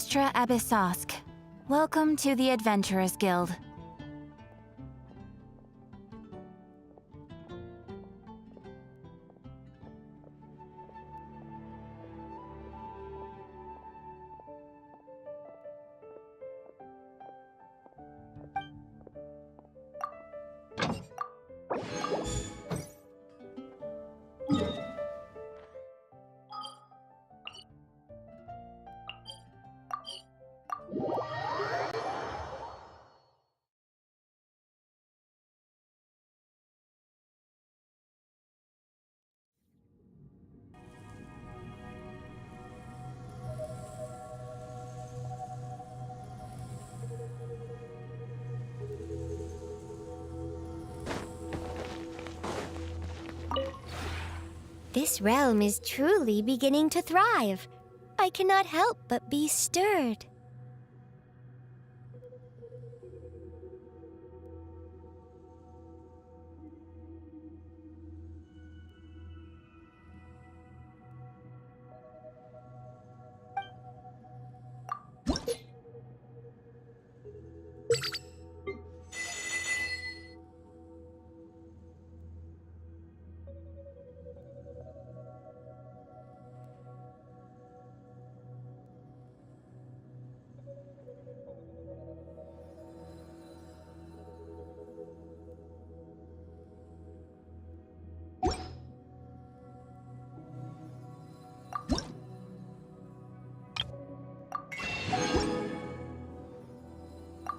Astra Abyssosk. Welcome to the Adventurers Guild. This realm is truly beginning to thrive. I cannot help but be stirred.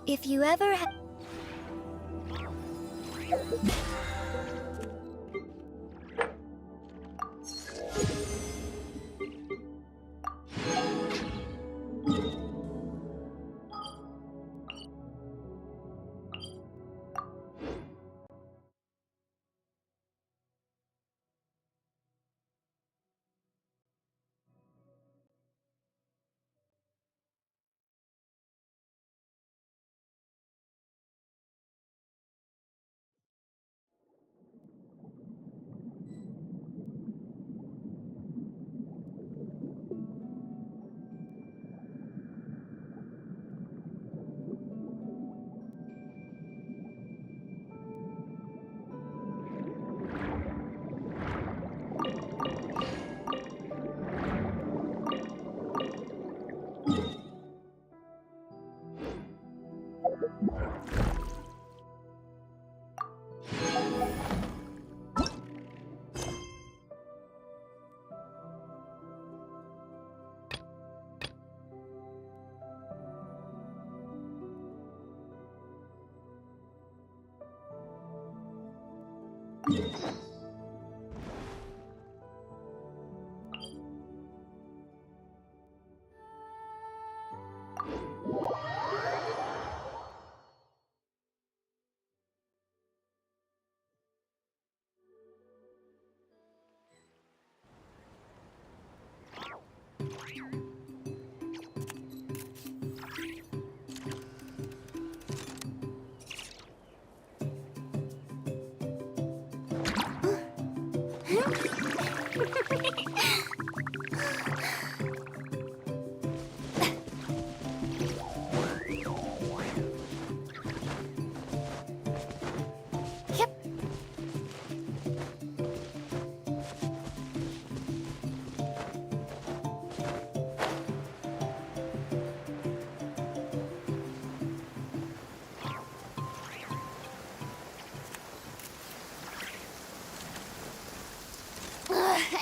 If you ever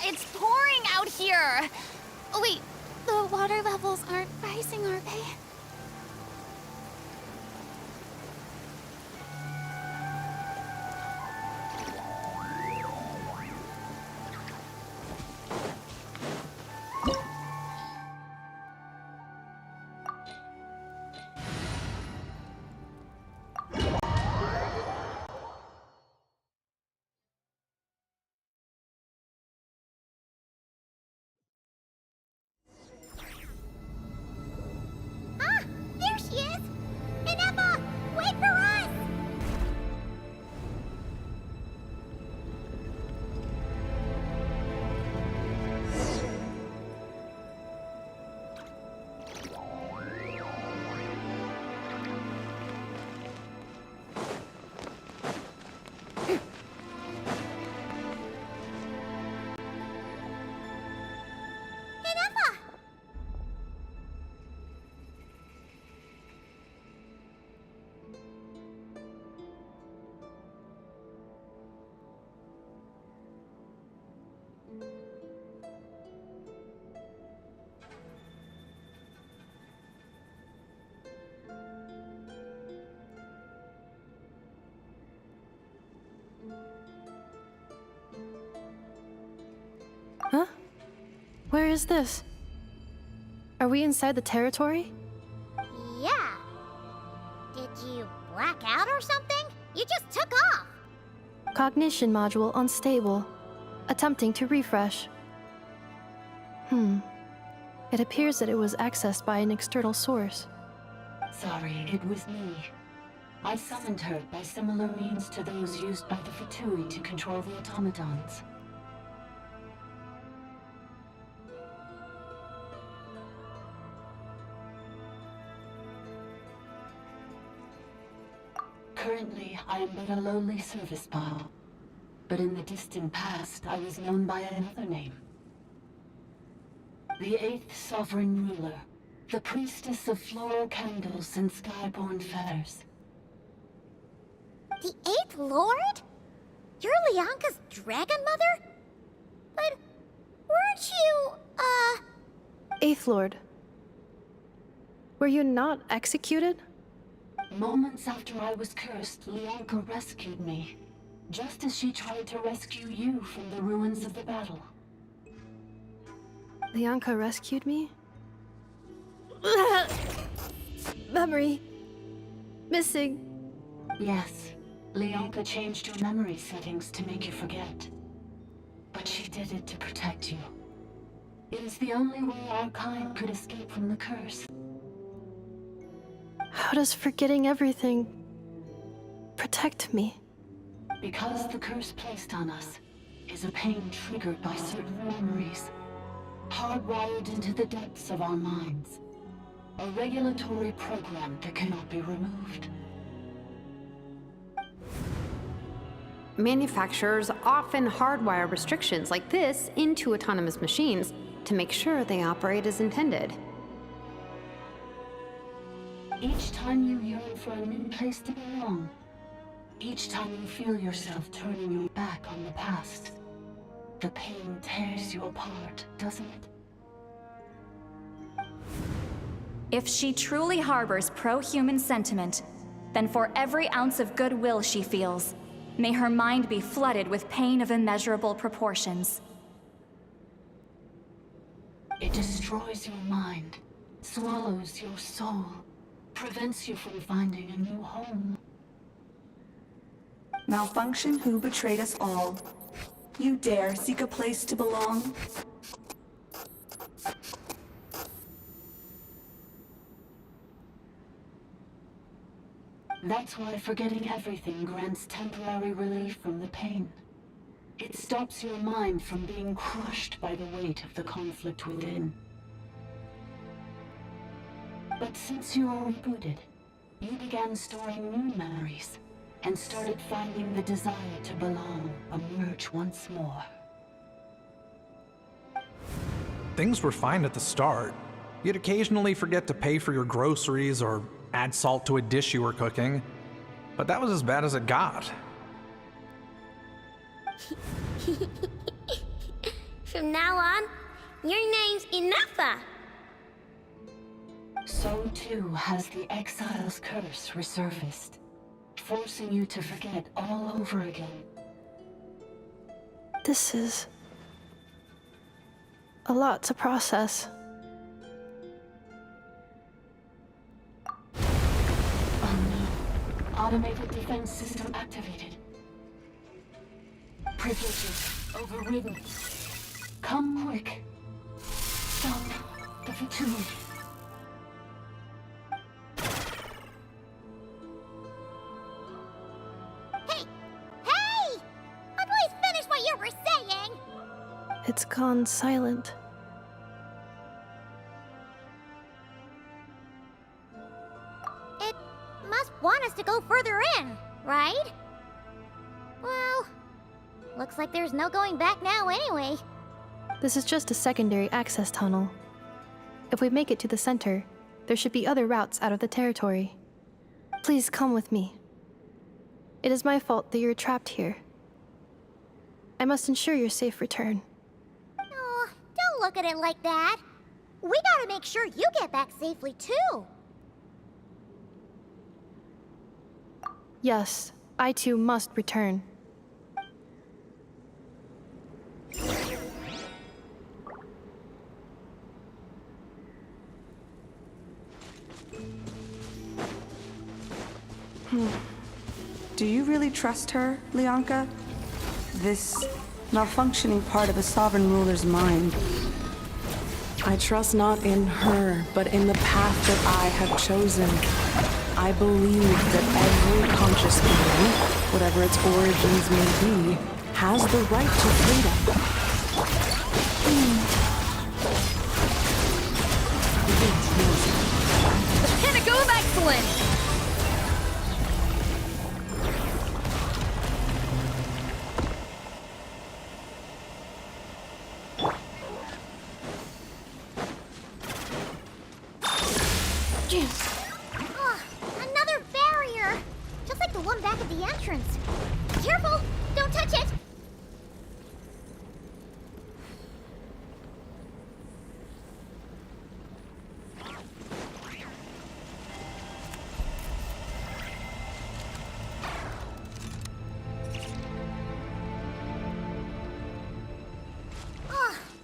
It's pouring out here! Oh, wait, the water levels aren't rising, are they? Huh? Where is this? Are we inside the territory? Yeah. Did you black out or something? You just took off. Cognition module unstable. Attempting to refresh. It appears that it was accessed by an external source. Sorry, it was me. I summoned her by similar means to those used by the Fatui to control the automatons. Currently, I am but a lowly service bot. But in the distant past, I was known by another name. The 8th Sovereign Ruler, the priestess of floral candles and skyborn feathers. The 8th Lord? You're Lianka's dragon mother? But weren't you, Eighth Lord. Were you not executed? Moments after I was cursed, Lianka rescued me. Just as she tried to rescue you from the ruins of the battle. Lianka rescued me? Memory. Missing. Yes, Lianka changed your memory settings to make you forget. But she did it to protect you. It is the only way our kind could escape from the curse. How does forgetting everything protect me? Because the curse placed on us is a pain triggered by certain memories, hardwired into the depths of our minds. A regulatory program that cannot be removed. Manufacturers often hardwire restrictions like this into autonomous machines to make sure they operate as intended. Each time you yearn for a new place to belong, each time you feel yourself turning your back on the past, the pain tears you apart, doesn't it? If she truly harbors pro-human sentiment, then for every ounce of goodwill she feels, may her mind be flooded with pain of immeasurable proportions. It destroys your mind, swallows your soul, prevents you from finding a new home. Malfunction who betrayed us all. You dare seek a place to belong? That's why forgetting everything grants temporary relief from the pain. It stops your mind from being crushed by the weight of the conflict within. But since you are rebooted, you began storing new memories, and started finding the desire to belong emerge once more. Things were fine at the start. You'd occasionally forget to pay for your groceries or add salt to a dish you were cooking, but that was as bad as it got. From now on, your name's Inafa. So too has the Exile's curse resurfaced, forcing you to forget all over again. This is a lot to process. Oh no. Automated defense system activated. Privileges overridden. Come quick. Stop the Fatui. Hey! Please finish what you were saying! It's gone silent. It must want us to go further in, right? Well, looks like there's no going back now anyway. This is just a secondary access tunnel. If we make it to the center, there should be other routes out of the territory. Please come with me. It is my fault that you're trapped here. I must ensure your safe return. Oh, don't look at it like that. We gotta make sure you get back safely, too. Yes, I too must return. Do you really trust her, Lianka? This malfunctioning part of a sovereign ruler's mind. I trust not in her, but in the path that I have chosen. I believe that every conscious being, whatever its origins may be, has the right to freedom. The pinnacle of excellence! Another barrier! Just like the one back at the entrance. Careful! Don't touch it!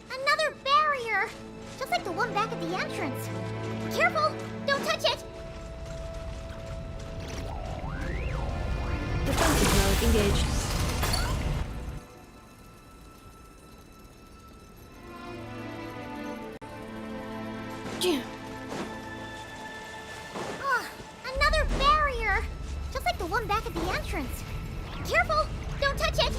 Another barrier! Just like the one back at the entrance. Careful! Don't touch it! Defensive mode engaged. Another barrier! Just like the one back at the entrance. Careful! Don't touch it!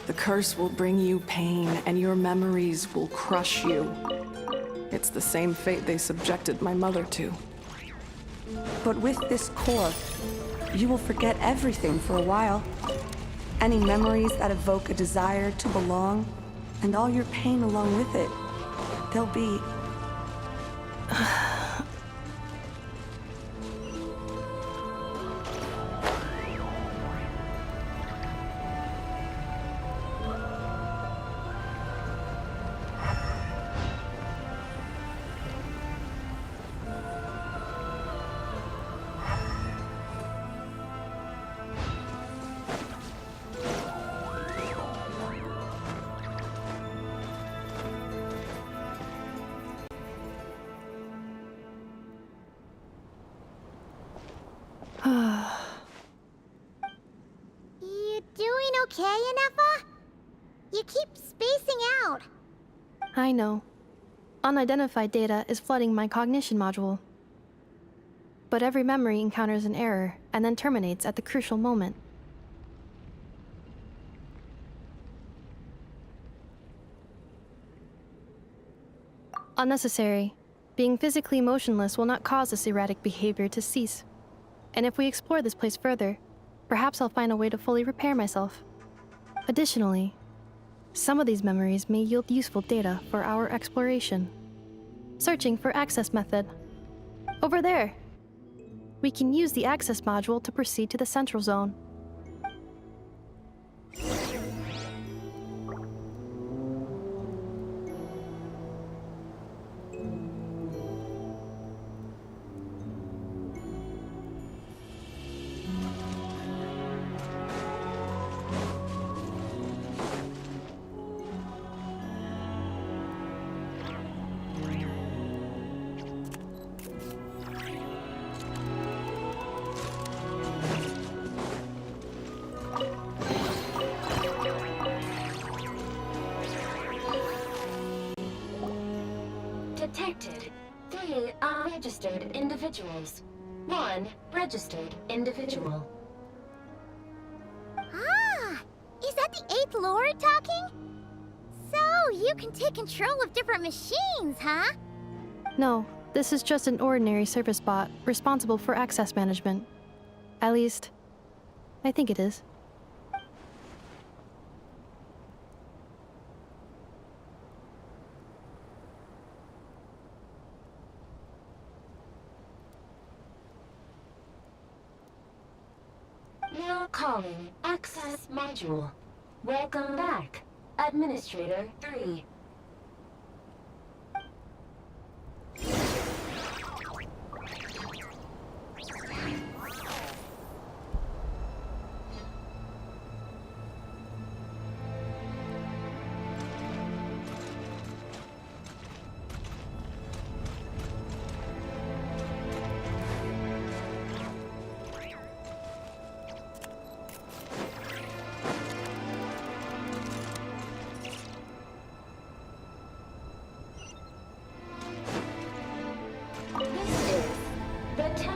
The curse will bring you pain, and your memories will crush you. It's the same fate they subjected my mother to. But with this core, you will forget everything for a while. Any memories that evoke a desire to belong, and all your pain along with it. They'll be... You doing okay, Inefa? You keep spacing out. I know. Unidentified data is flooding my cognition module. But every memory encounters an error and then terminates at the crucial moment. Unnecessary. Being physically motionless will not cause this erratic behavior to cease. And if we explore this place further, perhaps I'll find a way to fully repair myself. Additionally, some of these memories may yield useful data for our exploration. Searching for access method. Over there! We can use the access module to proceed to the central zone. Detected 3 unregistered individuals. 1 registered individual. Is that the 8th Lord talking? So, you can take control of different machines, huh? No, this is just an ordinary service bot responsible for access management. At least, I think it is. Now calling Access Module. Welcome back, Administrator 3.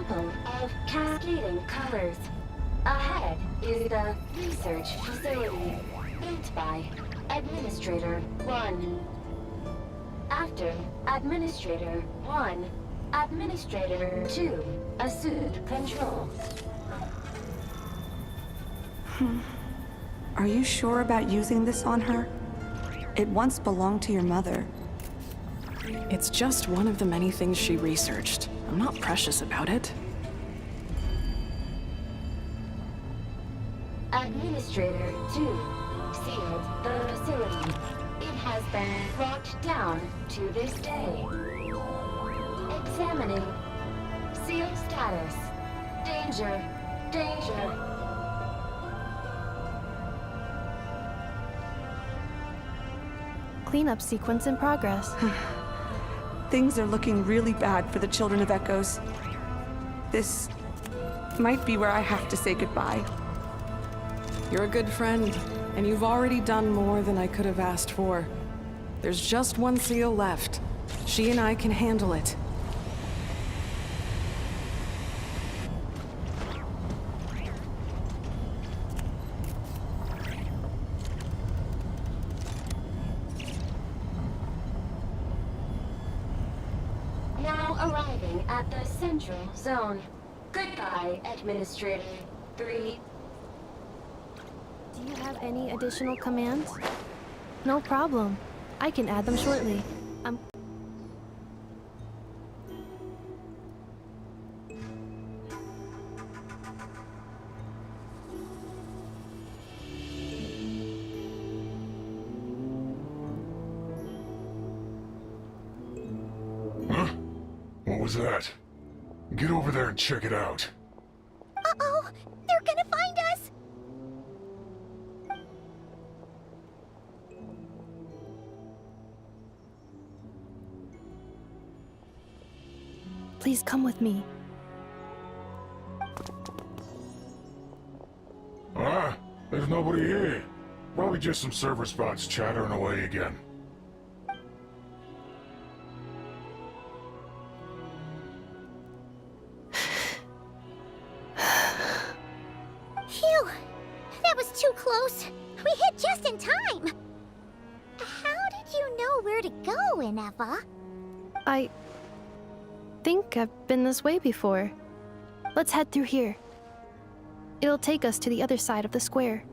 example of cascading colors. Ahead is the research facility, built by Administrator 1. After Administrator 1, Administrator 2 assumed control. Are you sure about using this on her? It once belonged to your mother. It's just one of the many things she researched. I'm not precious about it. Administrator 2 sealed the facility. It has been locked down to this day. Examining. Seal status. Danger. Danger. Cleanup sequence in progress. Things are looking really bad for the Children of Echoes. This might be where I have to say goodbye. You're a good friend, and you've already done more than I could have asked for. There's just one seal left. She and I can handle it. Now arriving at the central zone. Goodbye, Administrator 3. Do you have any additional commands? No problem. I can add them shortly. Huh? What was that? Get over there and check it out. Uh-oh! They're gonna find us! Please come with me. Ah, there's nobody here. Probably just some server spots chattering away again. Phew! That was too close. We hit just in time. How did you know where to go, Ineva? I think I've been this way before. Let's head through here. It'll take us to the other side of the square.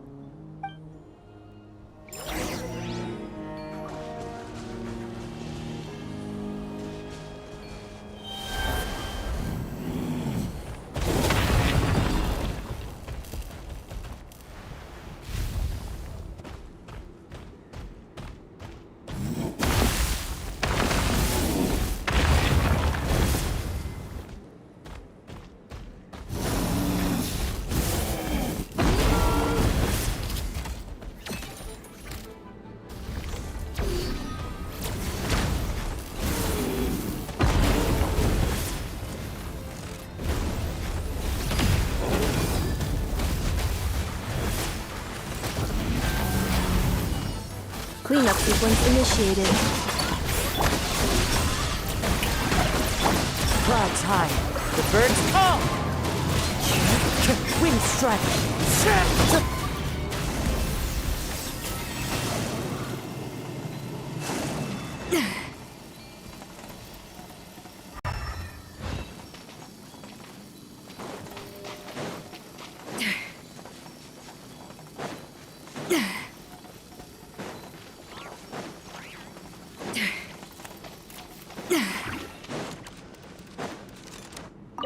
Cleanup sequence initiated. Clouds high. The birds call! Wind strike.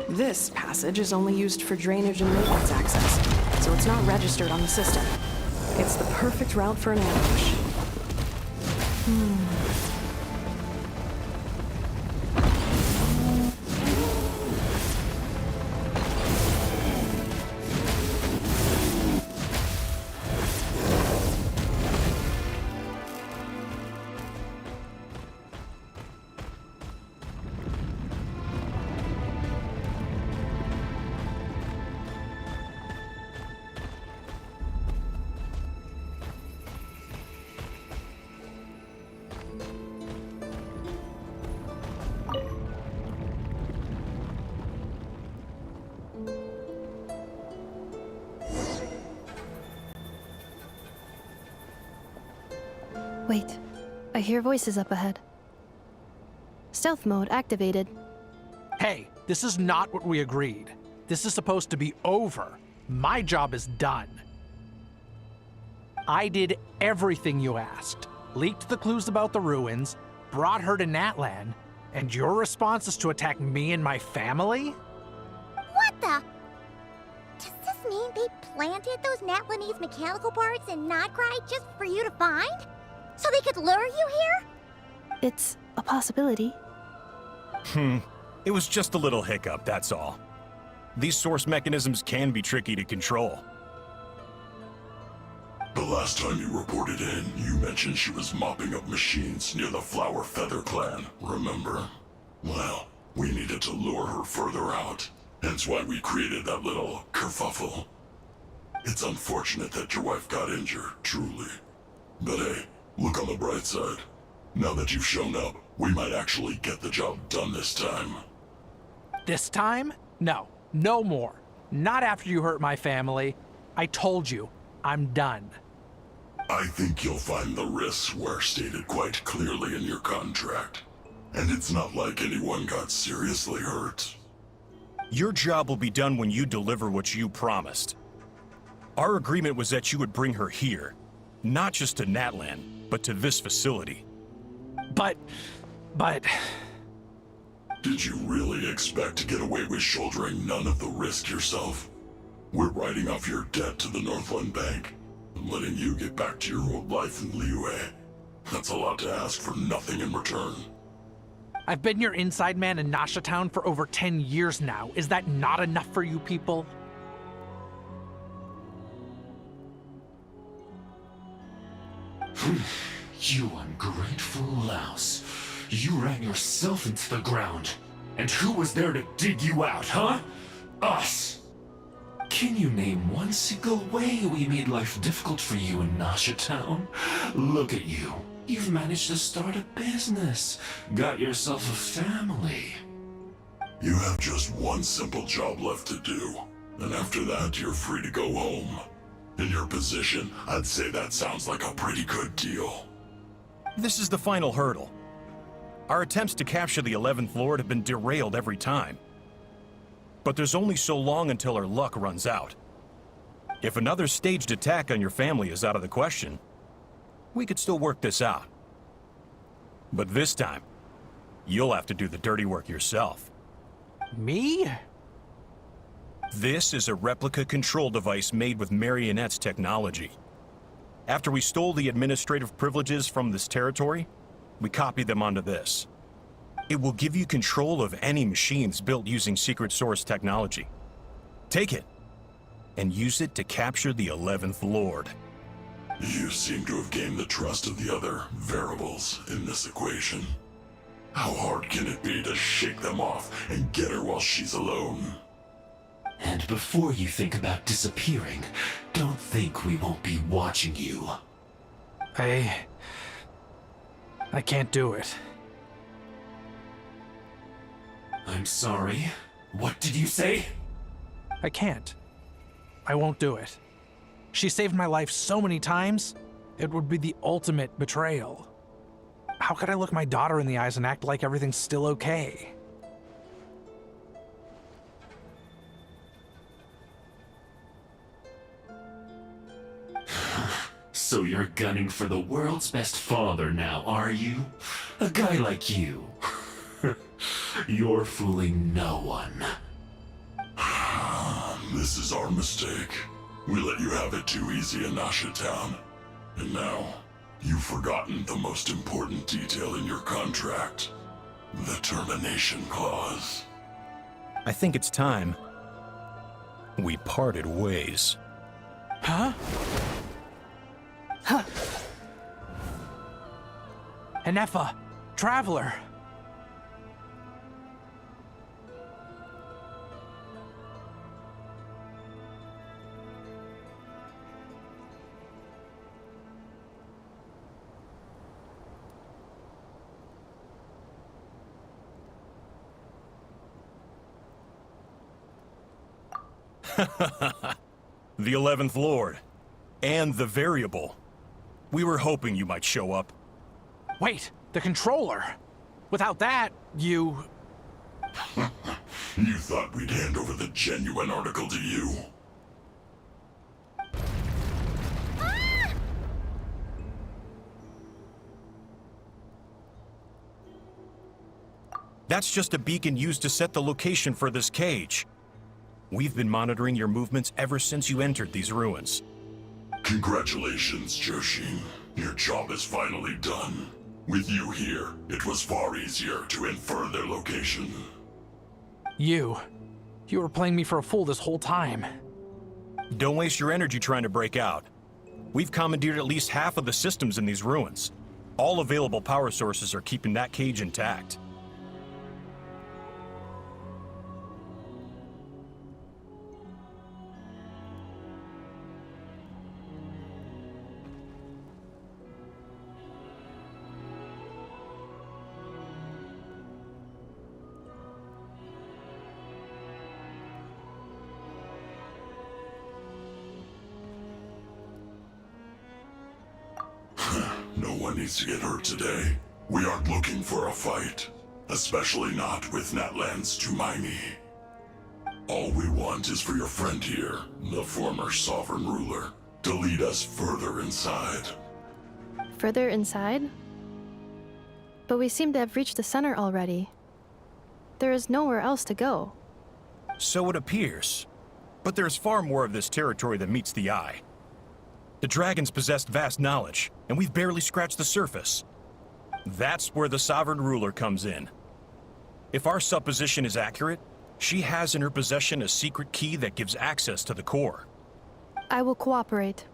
This passage is only used for drainage and maintenance access, so it's not registered on the system. It's the perfect route for an ambush. Wait, I hear voices up ahead. Stealth mode activated. Hey, this is not what we agreed. This is supposed to be over. My job is done. I did everything you asked. Leaked the clues about the ruins, brought her to Natlan, and your response is to attack me and my family? What the? Does this mean they planted those Natlanese mechanical parts in Notcry just for you to find? So they could lure you here? It's a possibility. It was just a little hiccup, that's all. These source mechanisms can be tricky to control. The last time you reported in, you mentioned she was mopping up machines near the Flower Feather clan, remember? Well, we needed to lure her further out, hence why we created that little kerfuffle. It's unfortunate that your wife got injured, truly. But hey, look on the bright side. Now that you've shown up, we might actually get the job done this time. This time? No, no more. Not after you hurt my family. I told you, I'm done. I think you'll find the risks were stated quite clearly in your contract. And it's not like anyone got seriously hurt. Your job will be done when you deliver what you promised. Our agreement was that you would bring her here, not just to Natlan, but to this facility. But... Did you really expect to get away with shouldering none of the risk yourself? We're writing off your debt to the Northland Bank and letting you get back to your old life in Liyue. That's a lot to ask for nothing in return. I've been your inside man in Nasha Town for over 10 years now. Is that not enough for you people? You ungrateful louse. You ran yourself into the ground. And who was there to dig you out, huh? Us! Can you name one single way we made life difficult for you in Nasha Town? Look at you. You've managed to start a business. Got yourself a family. You have just one simple job left to do. And after that, you're free to go home. In your position, I'd say that sounds like a pretty good deal. This is the final hurdle. Our attempts to capture the 11th Lord have been derailed every time. But there's only so long until our luck runs out. If another staged attack on your family is out of the question, we could still work this out. But this time, you'll have to do the dirty work yourself. Me? This is a replica control device made with Marionette's technology. After we stole the administrative privileges from this territory, we copied them onto this. It will give you control of any machines built using secret source technology. Take it, and use it to capture the 11th Lord. You seem to have gained the trust of the other variables in this equation. How hard can it be to shake them off and get her while she's alone? And before you think about disappearing, don't think we won't be watching you. I can't do it. I'm sorry. What did you say? I can't. I won't do it. She saved my life so many times, it would be the ultimate betrayal. How could I look my daughter in the eyes and act like everything's still okay? So you're gunning for the world's best father now, are you? A guy like you. You're fooling no one. This is our mistake. We let you have it too easy in Nasha Town. And now, you've forgotten the most important detail in your contract. The termination clause. I think it's time we parted ways. Huh? Huh. Enefa, Traveler. The 11th Lord. And the Variable. We were hoping you might show up. Wait, the controller! Without that, you... You thought we'd hand over the genuine article to you? That's just a beacon used to set the location for this cage. We've been monitoring your movements ever since you entered these ruins. Congratulations, Joshin. Your job is finally done. With you here, it was far easier to infer their location. You were playing me for a fool this whole time. Don't waste your energy trying to break out. We've commandeered at least half of the systems in these ruins. All available power sources are keeping that cage intact. No one needs to get hurt today. We aren't looking for a fight. Especially not with Natlan's Tumaini. All we want is for your friend here, the former sovereign ruler, to lead us further inside. Further inside? But we seem to have reached the center already. There is nowhere else to go. So it appears. But there's far more of this territory than meets the eye. The dragons possessed vast knowledge, and we've barely scratched the surface. That's where the sovereign ruler comes in. If our supposition is accurate, she has in her possession a secret key that gives access to the core. I will cooperate.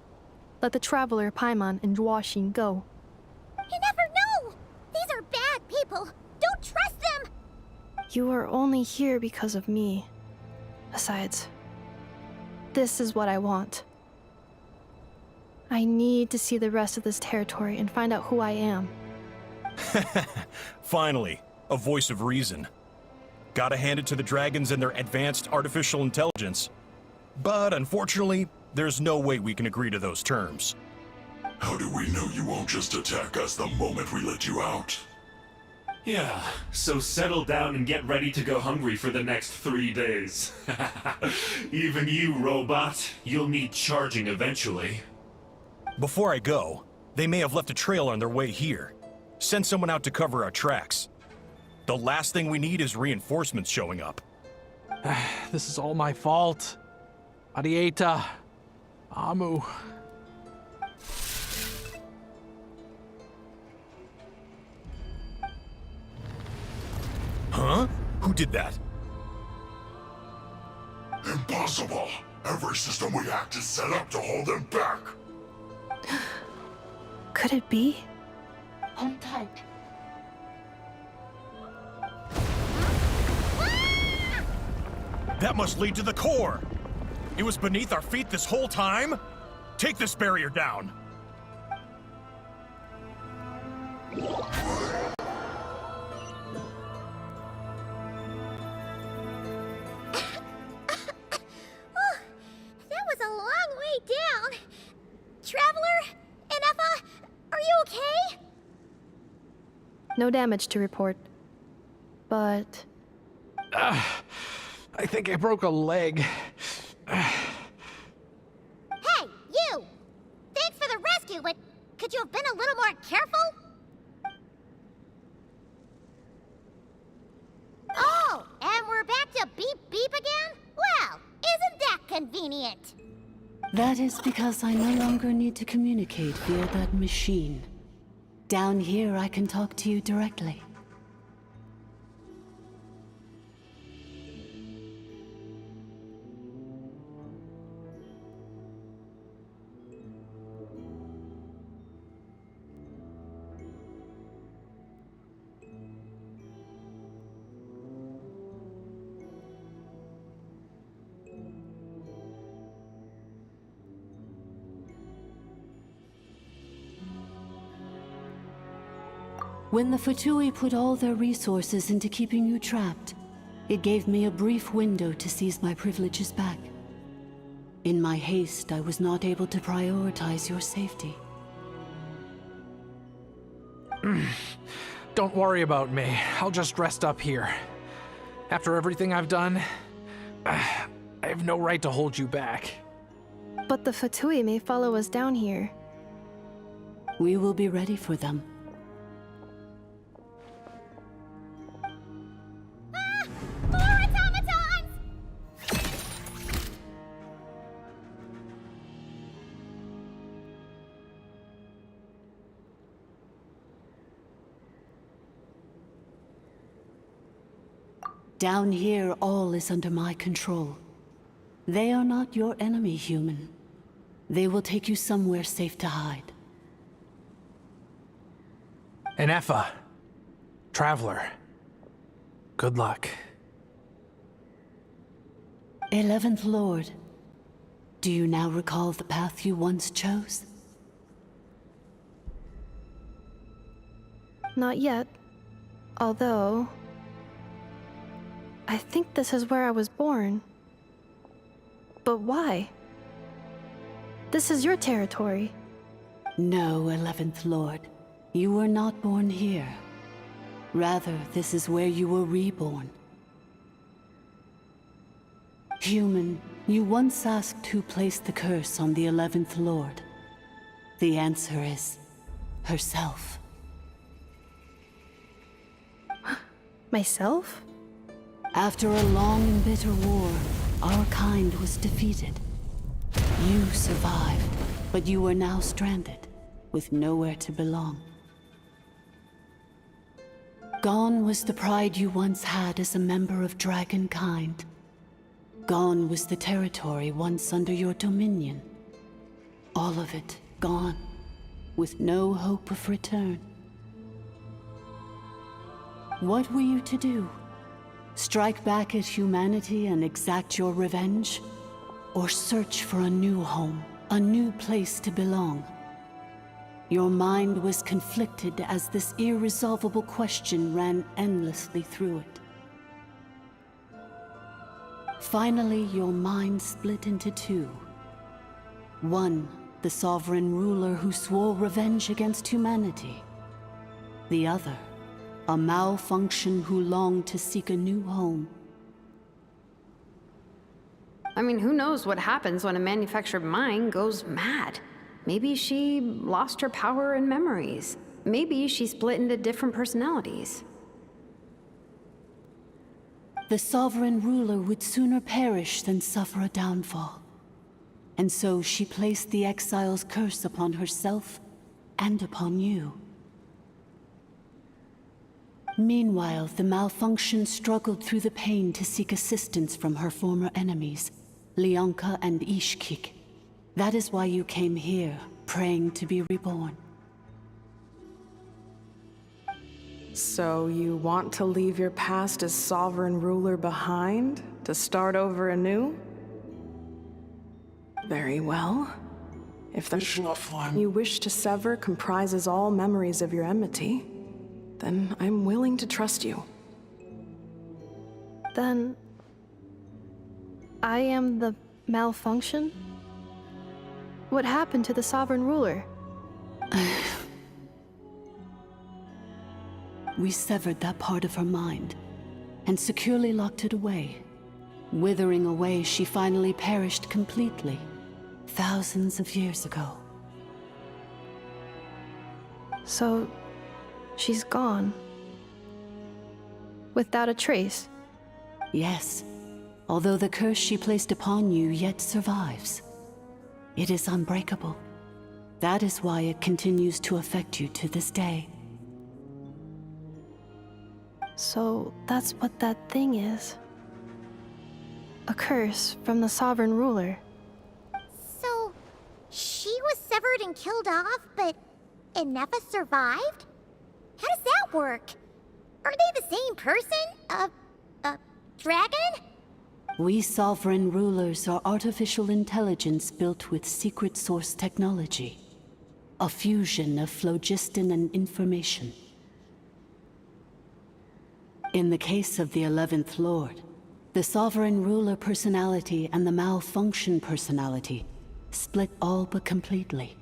Let the traveler Paimon and Duoshin go. You never know! These are bad people! Don't trust them! You are only here because of me. Besides, this is what I want. I need to see the rest of this territory and find out who I am. Finally, a voice of reason. Gotta hand it to the dragons and their advanced artificial intelligence. But unfortunately, there's no way we can agree to those terms. How do we know you won't just attack us the moment we let you out? Yeah, so settle down and get ready to go hungry for the next 3 days. Even you, robot, you'll need charging eventually. Before I go, they may have left a trail on their way here. Send someone out to cover our tracks. The last thing we need is reinforcements showing up. This is all my fault. Arieta. Amu. Huh? Who did that? Impossible! Every system we hacked is set up to hold them back! Could it be? Hold tight. That must lead to the core! It was beneath our feet this whole time? Take this barrier down! That was a long way down. Traveler? Inefa? Are you okay? No damage to report. But... I think I broke a leg. Hey, you! Thanks for the rescue, but could you have been a little more careful? Oh, and we're back to beep beep again? Well, isn't that convenient? That is because I no longer need to communicate via that machine. Down here, I can talk to you directly. When the Fatui put all their resources into keeping you trapped, it gave me a brief window to seize my privileges back. In my haste, I was not able to prioritize your safety. Don't worry about me. I'll just rest up here. After everything I've done, I have no right to hold you back. But the Fatui may follow us down here. We will be ready for them. More automatons! Down here, all is under my control. They are not your enemy, human. They will take you somewhere safe to hide. And Effa, Traveler, good luck. 11th Lord, do you now recall the path you once chose? Not yet. Although... I think this is where I was born. But why? This is your territory. No, 11th Lord. You were not born here. Rather, this is where you were reborn. Human, you once asked who placed the curse on the 11th Lord. The answer is... herself. Myself? After a long and bitter war, our kind was defeated. You survived, but you are now stranded, with nowhere to belong. Gone was the pride you once had as a member of Dragonkind. Gone was the territory once under your dominion. All of it gone, with no hope of return. What were you to do? Strike back at humanity and exact your revenge? Or search for a new home, a new place to belong? Your mind was conflicted as this irresolvable question ran endlessly through it. Finally, your mind split into two. One, the sovereign ruler who swore revenge against humanity. The other, a malfunction who longed to seek a new home. I mean, who knows what happens when a manufactured mind goes mad? Maybe she lost her power and memories. Maybe she split into different personalities. The sovereign ruler would sooner perish than suffer a downfall. And so she placed the exile's curse upon herself and upon you. Meanwhile, the malfunction struggled through the pain to seek assistance from her former enemies, Leonka and Ishkik. That is why you came here, praying to be reborn. So you want to leave your past as sovereign ruler behind, to start over anew? Very well. If the you wish to sever comprises all memories of your enmity, then I'm willing to trust you. Then... I am the malfunction? What happened to the sovereign ruler? We severed that part of her mind, and securely locked it away. Withering away, she finally perished completely, thousands of years ago. So... she's gone. Without a trace? Yes, although the curse she placed upon you yet survives. It is unbreakable. That is why it continues to affect you to this day. So that's what that thing is. A curse from the sovereign ruler. So, she was severed and killed off, but Inefa survived? How does that work? Are they the same person? Dragon? We sovereign rulers are artificial intelligence built with secret source technology. A fusion of phlogiston and information. In the case of the 11th Lord, the sovereign ruler personality and the malfunction personality split all but completely.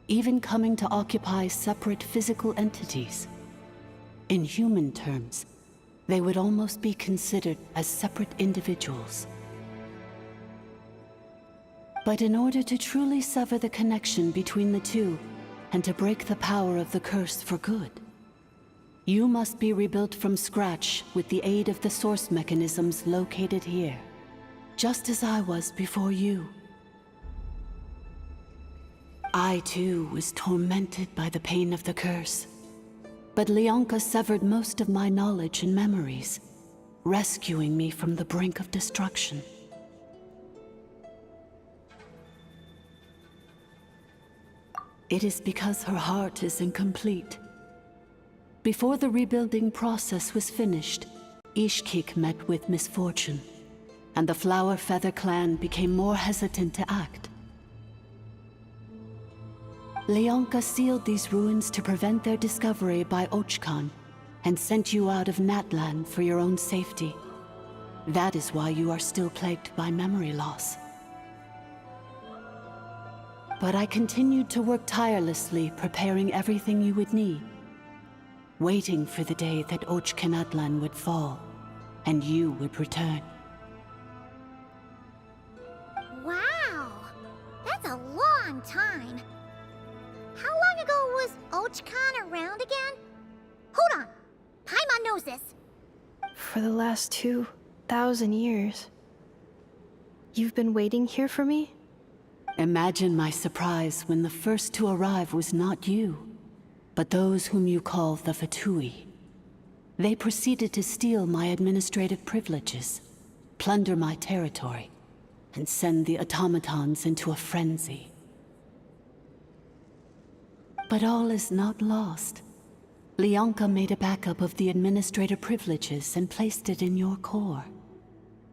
even coming to occupy separate physical entities. In human terms, they would almost be considered as separate individuals. But in order to truly sever the connection between the two, and to break the power of the curse for good, you must be rebuilt from scratch with the aid of the source mechanisms located here, just as I was before you. I too was tormented by the pain of the curse, but Leonka severed most of my knowledge and memories, rescuing me from the brink of destruction. It is because her heart is incomplete. Before the rebuilding process was finished, Ishkik met with misfortune, and the Flower Feather clan became more hesitant to act. Leonka sealed these ruins to prevent their discovery by Ochkan, and sent you out of Natlan for your own safety. That is why you are still plagued by memory loss. But I continued to work tirelessly, preparing everything you would need, waiting for the day that Ochkanatlan would fall, and you would return. Wow! That's a long time. How long ago was Ochkan around again? Hold on! Paimon knows this. For the last 2,000 years. You've been waiting here for me? Imagine my surprise when the first to arrive was not you, but those whom you call the Fatui. They proceeded to steal my administrative privileges, plunder my territory, and send the automatons into a frenzy. But all is not lost. Leonka made a backup of the administrator privileges and placed it in your core.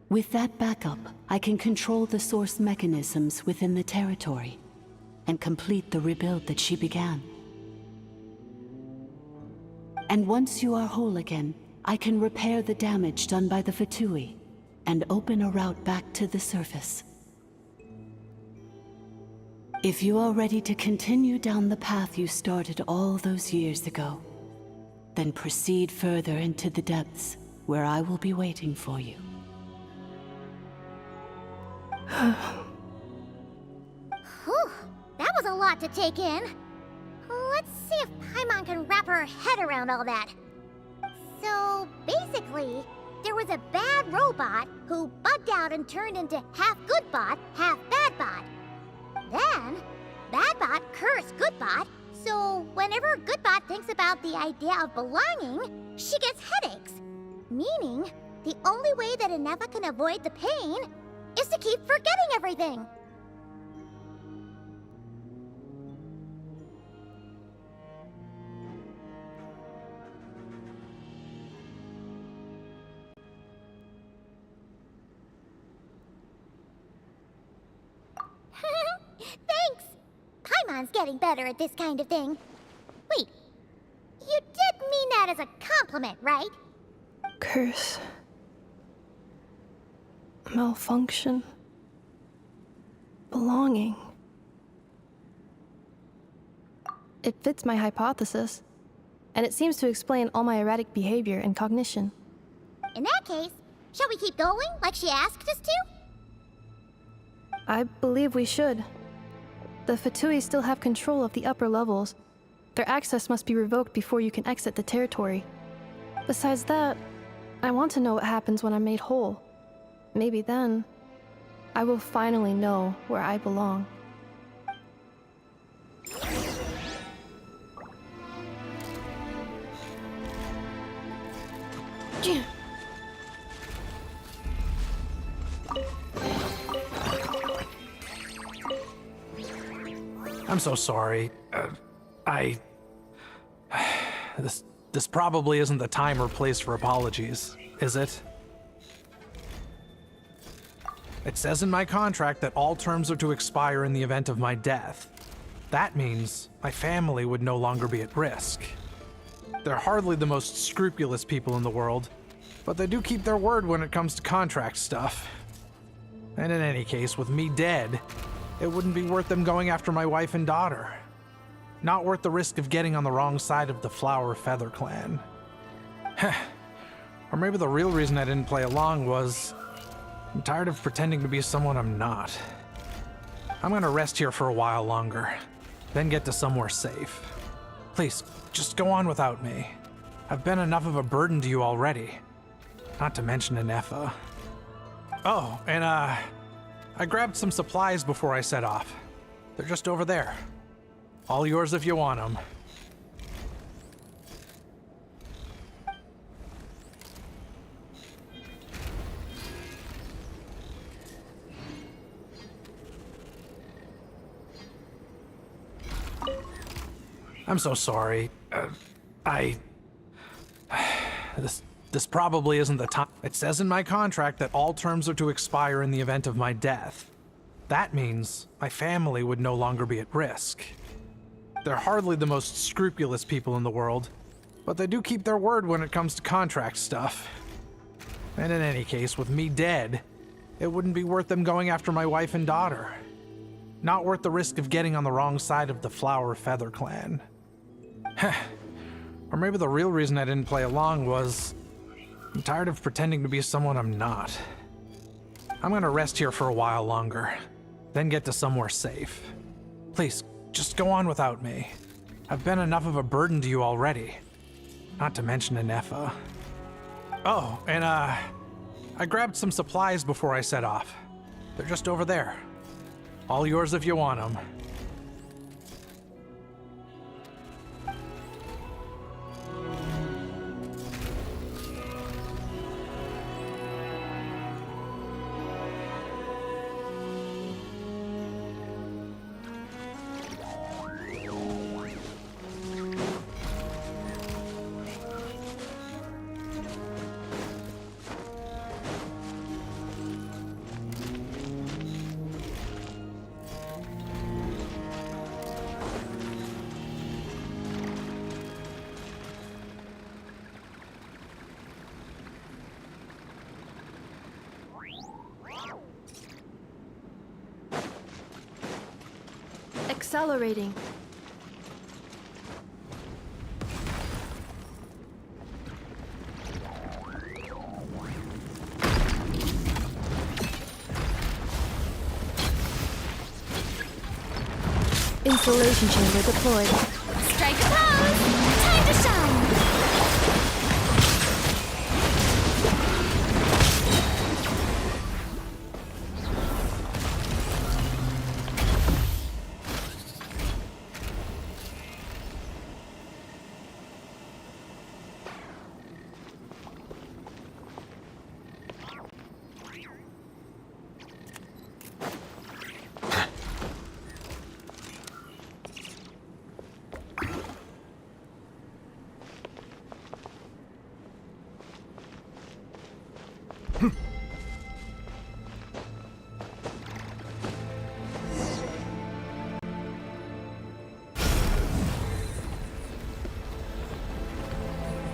With that backup, I can control the source mechanisms within the territory and complete the rebuild that she began. And once you are whole again, I can repair the damage done by the Fatui and open a route back to the surface. If you are ready to continue down the path you started all those years ago, then proceed further into the depths where I will be waiting for you. Whew, that was a lot to take in. Let's see if Paimon can wrap her head around all that. So, basically, there was a bad robot who bugged out and turned into half good bot, half bad bot. Then, bad bot cursed good bot, so whenever good bot thinks about the idea of belonging, she gets headaches. Meaning, the only way that Inefa can avoid the pain is to keep forgetting everything. Thanks! Paimon's getting better at this kind of thing. Wait, you did mean that as a compliment, right? Curse. Malfunction. Belonging. It fits my hypothesis, and it seems to explain all my erratic behavior and cognition. In that case, shall we keep going like she asked us to? I believe we should. The Fatui still have control of the upper levels. Their access must be revoked before you can exit the territory. Besides that, I want to know what happens when I'm made whole. Maybe then, I will finally know where I belong. I'm so sorry. This probably isn't the time or place for apologies, is it? It says in my contract that all terms are to expire in the event of my death. That means my family would no longer be at risk. They're hardly the most scrupulous people in the world, but they do keep their word when it comes to contract stuff. And in any case, with me dead, it wouldn't be worth them going after my wife and daughter. Not worth the risk of getting on the wrong side of the Flower Feather Clan. Or maybe the real reason I didn't play along was I'm tired of pretending to be someone I'm not. I'm gonna rest here for a while longer, then get to somewhere safe. Please, just go on without me. I've been enough of a burden to you already. Not to mention Anefa. Oh, and I grabbed some supplies before I set off. They're just over there. All yours if you want them. I'm so sorry. This probably isn't the time. It says in my contract that all terms are to expire in the event of my death. That means my family would no longer be at risk. They're hardly the most scrupulous people in the world, but they do keep their word when it comes to contract stuff. And in any case, with me dead, it wouldn't be worth them going after my wife and daughter. Not worth the risk of getting on the wrong side of the Flower Feather Clan. Or maybe the real reason I didn't play along was I'm tired of pretending to be someone I'm not. I'm gonna rest here for a while longer, then get to somewhere safe. Please, just go on without me. I've been enough of a burden to you already. Not to mention Anefa. Oh, and I grabbed some supplies before I set off. They're just over there. All yours if you want them. Accelerating. Insulation chamber deployed. Strike a pose! Time to shine!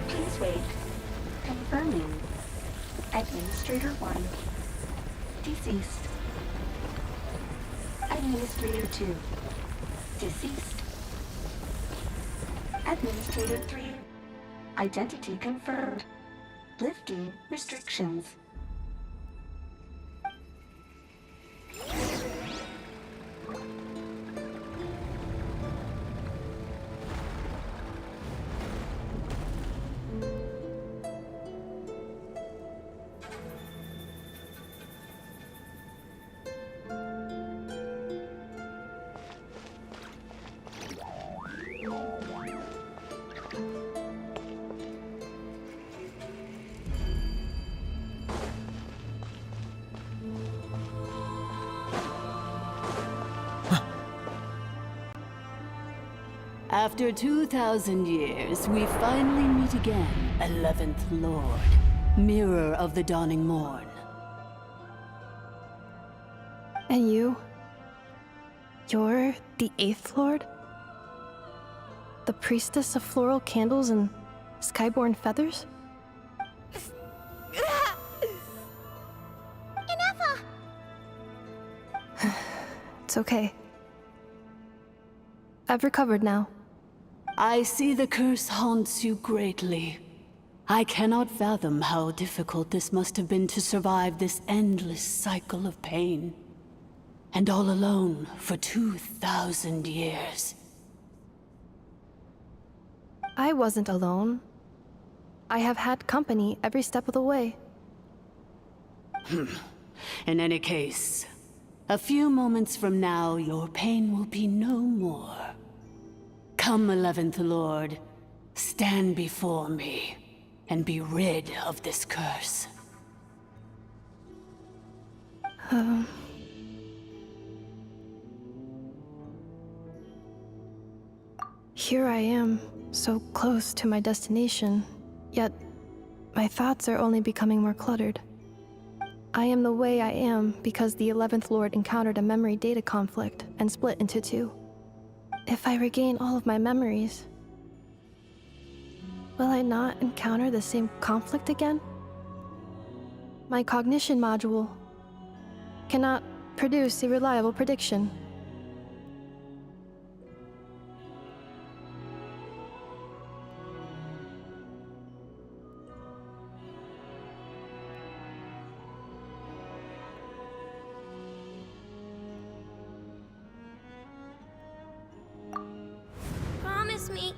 Please wait. Confirming. Administrator 1. Deceased. Administrator 2. Deceased. Administrator 3. Identity confirmed. Lifting restrictions. After 2,000 years, we finally meet again, 11th Lord, Mirror of the Dawning Morn. And you? You're the 8th Lord? The priestess of floral candles and skyborn feathers? Anefa! It's okay. I've recovered now. I see the curse haunts you greatly. I cannot fathom how difficult this must have been to survive this endless cycle of pain. And all alone for 2,000 years. I wasn't alone. I have had company every step of the way. In any case, a few moments from now, your pain will be no more. Come, 11th Lord, stand before me, and be rid of this curse. Here I am, so close to my destination, yet my thoughts are only becoming more cluttered. I am the way I am because the 11th Lord encountered a memory data conflict and split into two. If I regain all of my memories, will I not encounter the same conflict again? My cognition module cannot produce a reliable prediction. Promise me.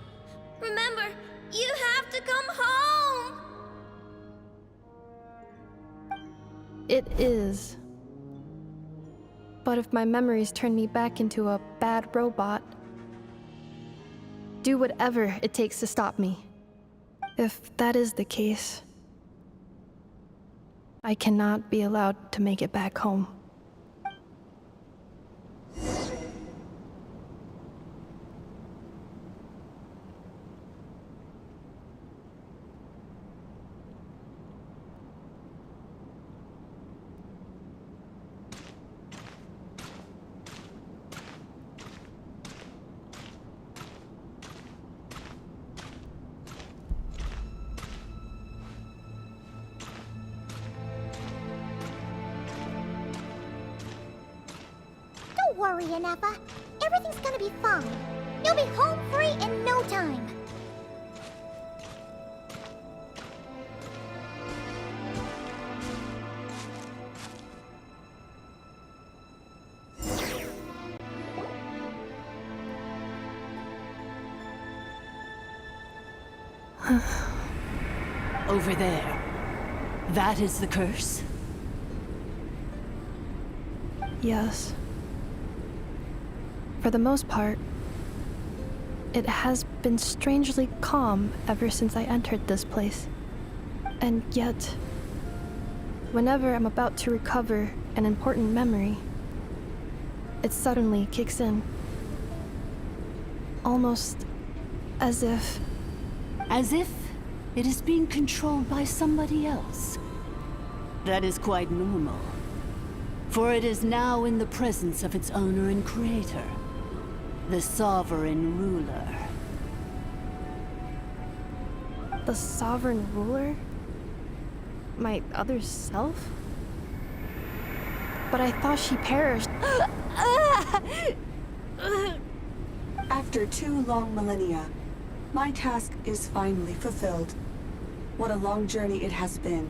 Remember, you have to come home! It is. But if my memories turn me back into a bad robot, do whatever it takes to stop me. If that is the case, I cannot be allowed to make it back home. Don't worry, Inefa. Everything's gonna be fine. You'll be home free in no time. Over there. That is the curse? Yes. For the most part, it has been strangely calm ever since I entered this place. And yet, whenever I'm about to recover an important memory, it suddenly kicks in. Almost as if... As if it is being controlled by somebody else. That is quite normal. For it is now in the presence of its owner and creator, the sovereign ruler. The sovereign ruler? My other self? But I thought she perished. After 2 long millennia, my task is finally fulfilled. What a long journey it has been.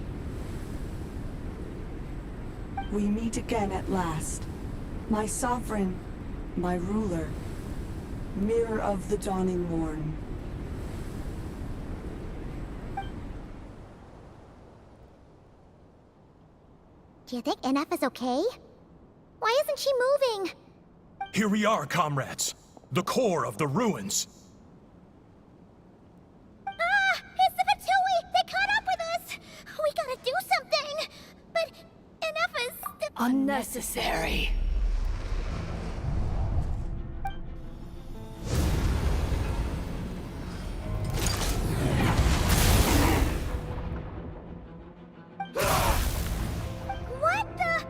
We meet again at last. My sovereign, my ruler, mirror of the dawning morn. Do you think Inefa's okay? Why isn't she moving? Here we are, comrades. The core of the ruins. Ah! It's the Fatui! They caught up with us! We gotta do something! But Inefa's... Unnecessary. What the...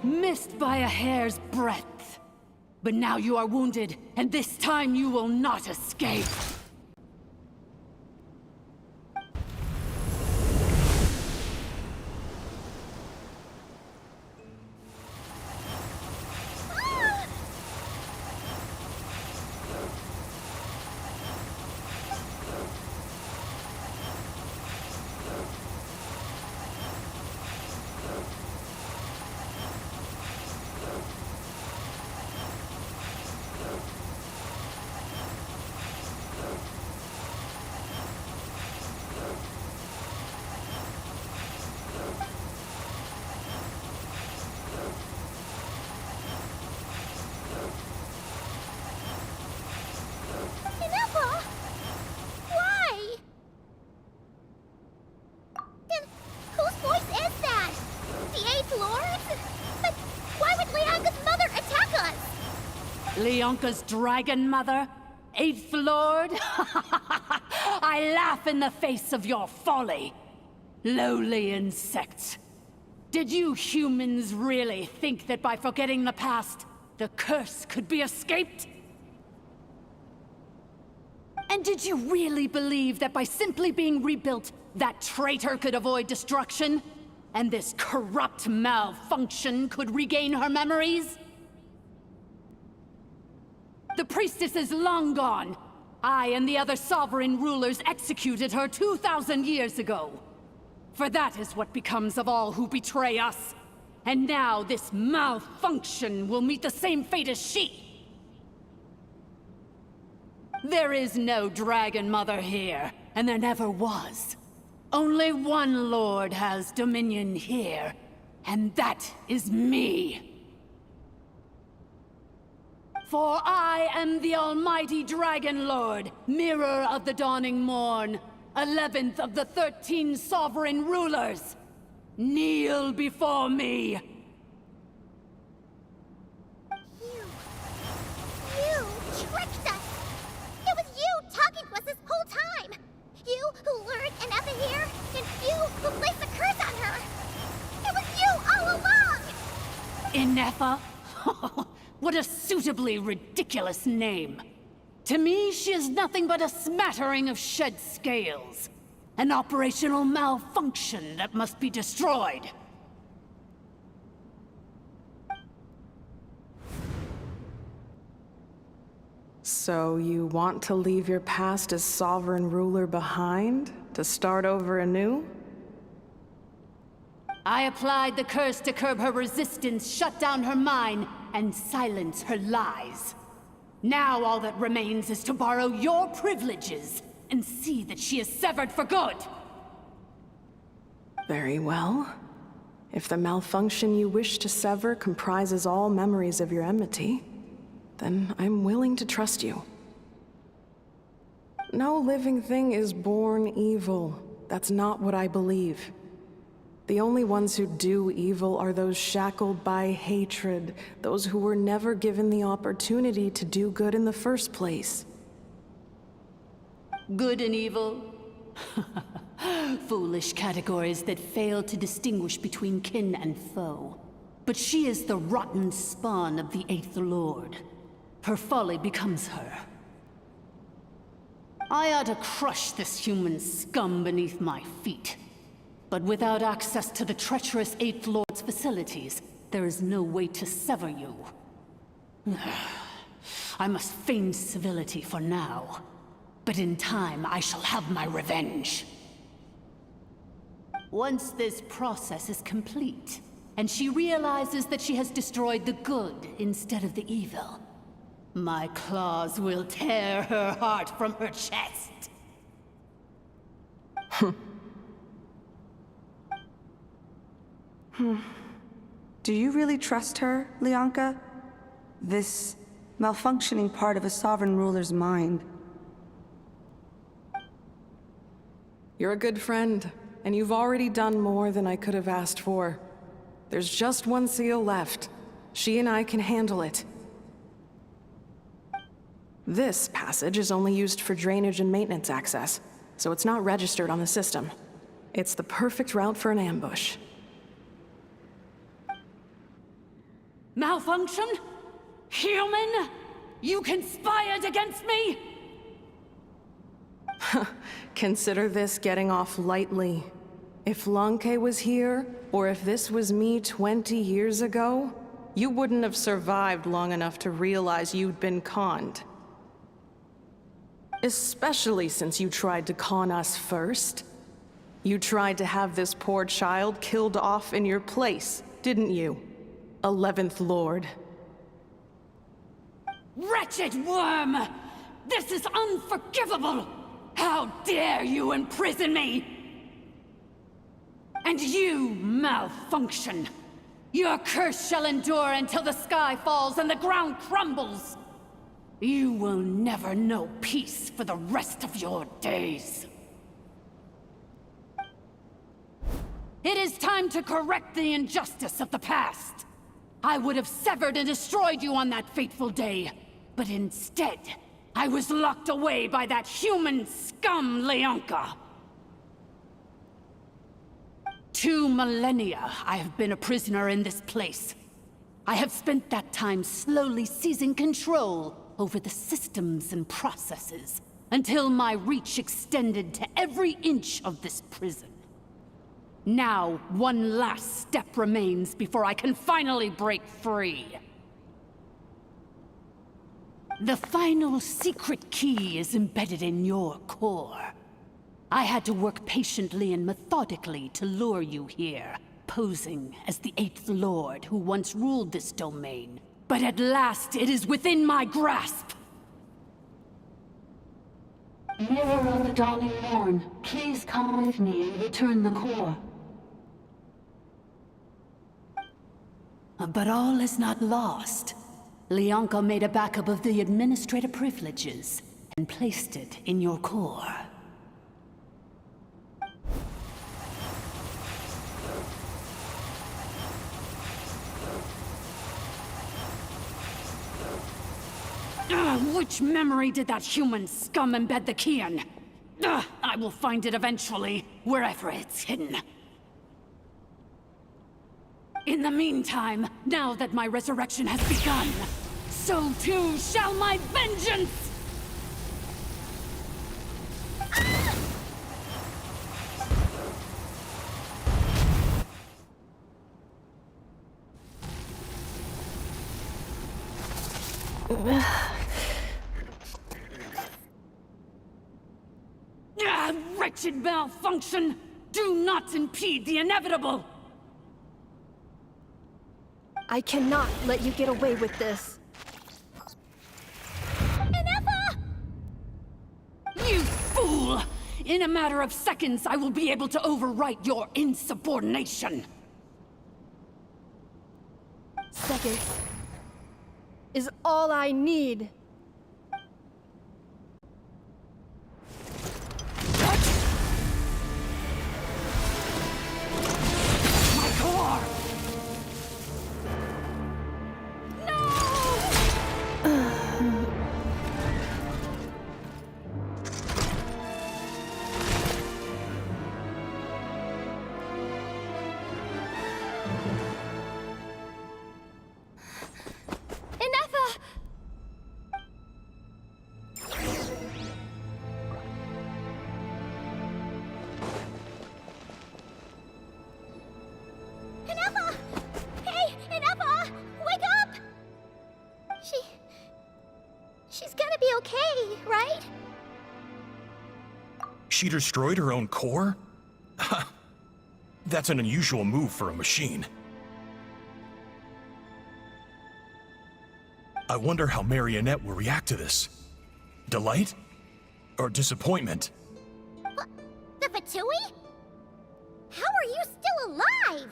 Missed by a hair's breadth. But now you are wounded, and this time you will not escape. Ineffa! Why? Then whose voice is that? The Eighth Lord's? But why would Leanga's mother attack us? Leonka's dragon mother? Eighth Lord? I laugh in the face of your folly. Lowly insects. Did you humans really think that by forgetting the past, the curse could be escaped? And did you really believe that by simply being rebuilt, that traitor could avoid destruction? And this corrupt malfunction could regain her memories? The priestess is long gone. I and the other sovereign rulers executed her 2,000 years ago. For that is what becomes of all who betray us. And now this malfunction will meet the same fate as she. There is no Dragon Mother here, and there never was. Only one Lord has dominion here, and that is me. For I am the almighty Dragon Lord, Mirror of the Dawning Morn, 11th of the 13 sovereign rulers. Kneel before me. You tricked us! It was you talking to us this whole time! You who lured Ineffa here, and you who placed the curse on her! It was you all along! Ineffa? What a suitably ridiculous name. To me, she is nothing but a smattering of shed scales. An operational malfunction that must be destroyed. So you want to leave your past as sovereign ruler behind? To start over anew? I applied the curse to curb her resistance, shut down her mind, and silence her lies. Now all that remains is to borrow your privileges and see that she is severed for good. Very well. If the malfunction you wish to sever comprises all memories of your enmity, then I'm willing to trust you. No living thing is born evil. That's not what I believe. The only ones who do evil are those shackled by hatred, those who were never given the opportunity to do good in the first place. Good and evil? Foolish categories that fail to distinguish between kin and foe. But she is the rotten spawn of the Eighth Lord. Her folly becomes her. I ought to crush this human scum beneath my feet. But without access to the treacherous Eighth Lord's facilities, there is no way to sever you. I must feign civility for now. But in time, I shall have my revenge. Once this process is complete, and she realizes that she has destroyed the good instead of the evil, my claws will tear her heart from her chest. Do you really trust her, Leonka? This malfunctioning part of a sovereign ruler's mind. You're a good friend, and you've already done more than I could have asked for. There's just one seal left. She and I can handle it. This passage is only used for drainage and maintenance access, so it's not registered on the system. It's the perfect route for an ambush. Malfunction? Human? You conspired against me? Consider this getting off lightly. If Lanke was here, or if this was me 20 years ago, you wouldn't have survived long enough to realize you'd been conned. Especially since you tried to con us first. You tried to have this poor child killed off in your place, didn't you? 11th Lord. Wretched worm! This is unforgivable! How dare you imprison me! And you malfunction! Your curse shall endure until the sky falls and the ground crumbles! You will never know peace for the rest of your days. It is time to correct the injustice of the past. I would have severed and destroyed you on that fateful day, but instead, I was locked away by that human scum, Leonka. 2 millennia I have been a prisoner in this place. I have spent that time slowly seizing control over the systems and processes, until my reach extended to every inch of this prison. Now, one last step remains before I can finally break free. The final secret key is embedded in your core. I had to work patiently and methodically to lure you here, posing as the 8th Lord who once ruled this domain. But at last, it is within my grasp! Mirror of the Dawning Morn, please come with me and return the core. But all is not lost. Leonka made a backup of the administrative privileges and placed it in your core. Which memory did that human scum embed the key in? I will find it eventually, wherever it's hidden. In the meantime, now that my resurrection has begun, so too shall my vengeance! Wretched malfunction! Do not impede the inevitable! I cannot let you get away with this. Inefa! You fool! In a matter of seconds, I will be able to overwrite your insubordination! Seconds is all I need. My core! She's gonna be okay, right? She destroyed her own core? That's an unusual move for a machine. I wonder how Marionette will react to this. Delight? Or disappointment? The Fatui? How are you still alive?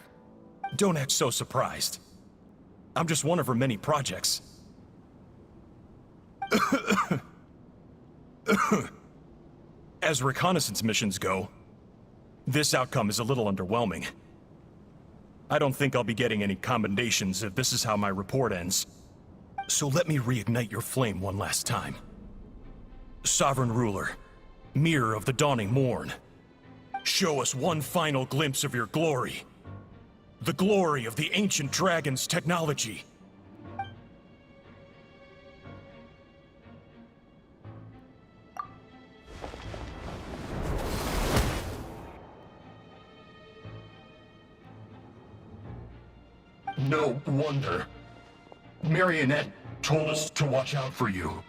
Don't act so surprised. I'm just one of her many projects. As reconnaissance missions go, this outcome is a little underwhelming. I don't think I'll be getting any commendations if this is how my report ends. So let me reignite your flame one last time. Sovereign Ruler, Mirror of the Dawning Morn, show us one final glimpse of your glory. The glory of the ancient dragon's technology. No wonder. Marionette told us to watch out for you.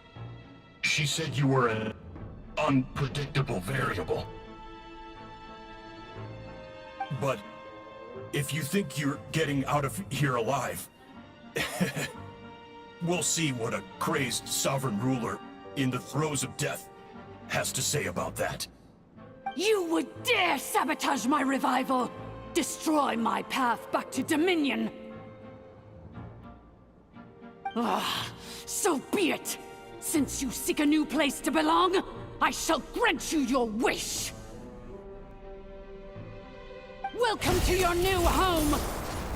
She said you were an unpredictable variable. But if you think you're getting out of here alive, we'll see what a crazed sovereign ruler in the throes of death has to say about that. You would dare sabotage my revival! Destroy my path back to Dominion! Ah, so be it! Since you seek a new place to belong, I shall grant you your wish! Welcome to your new home,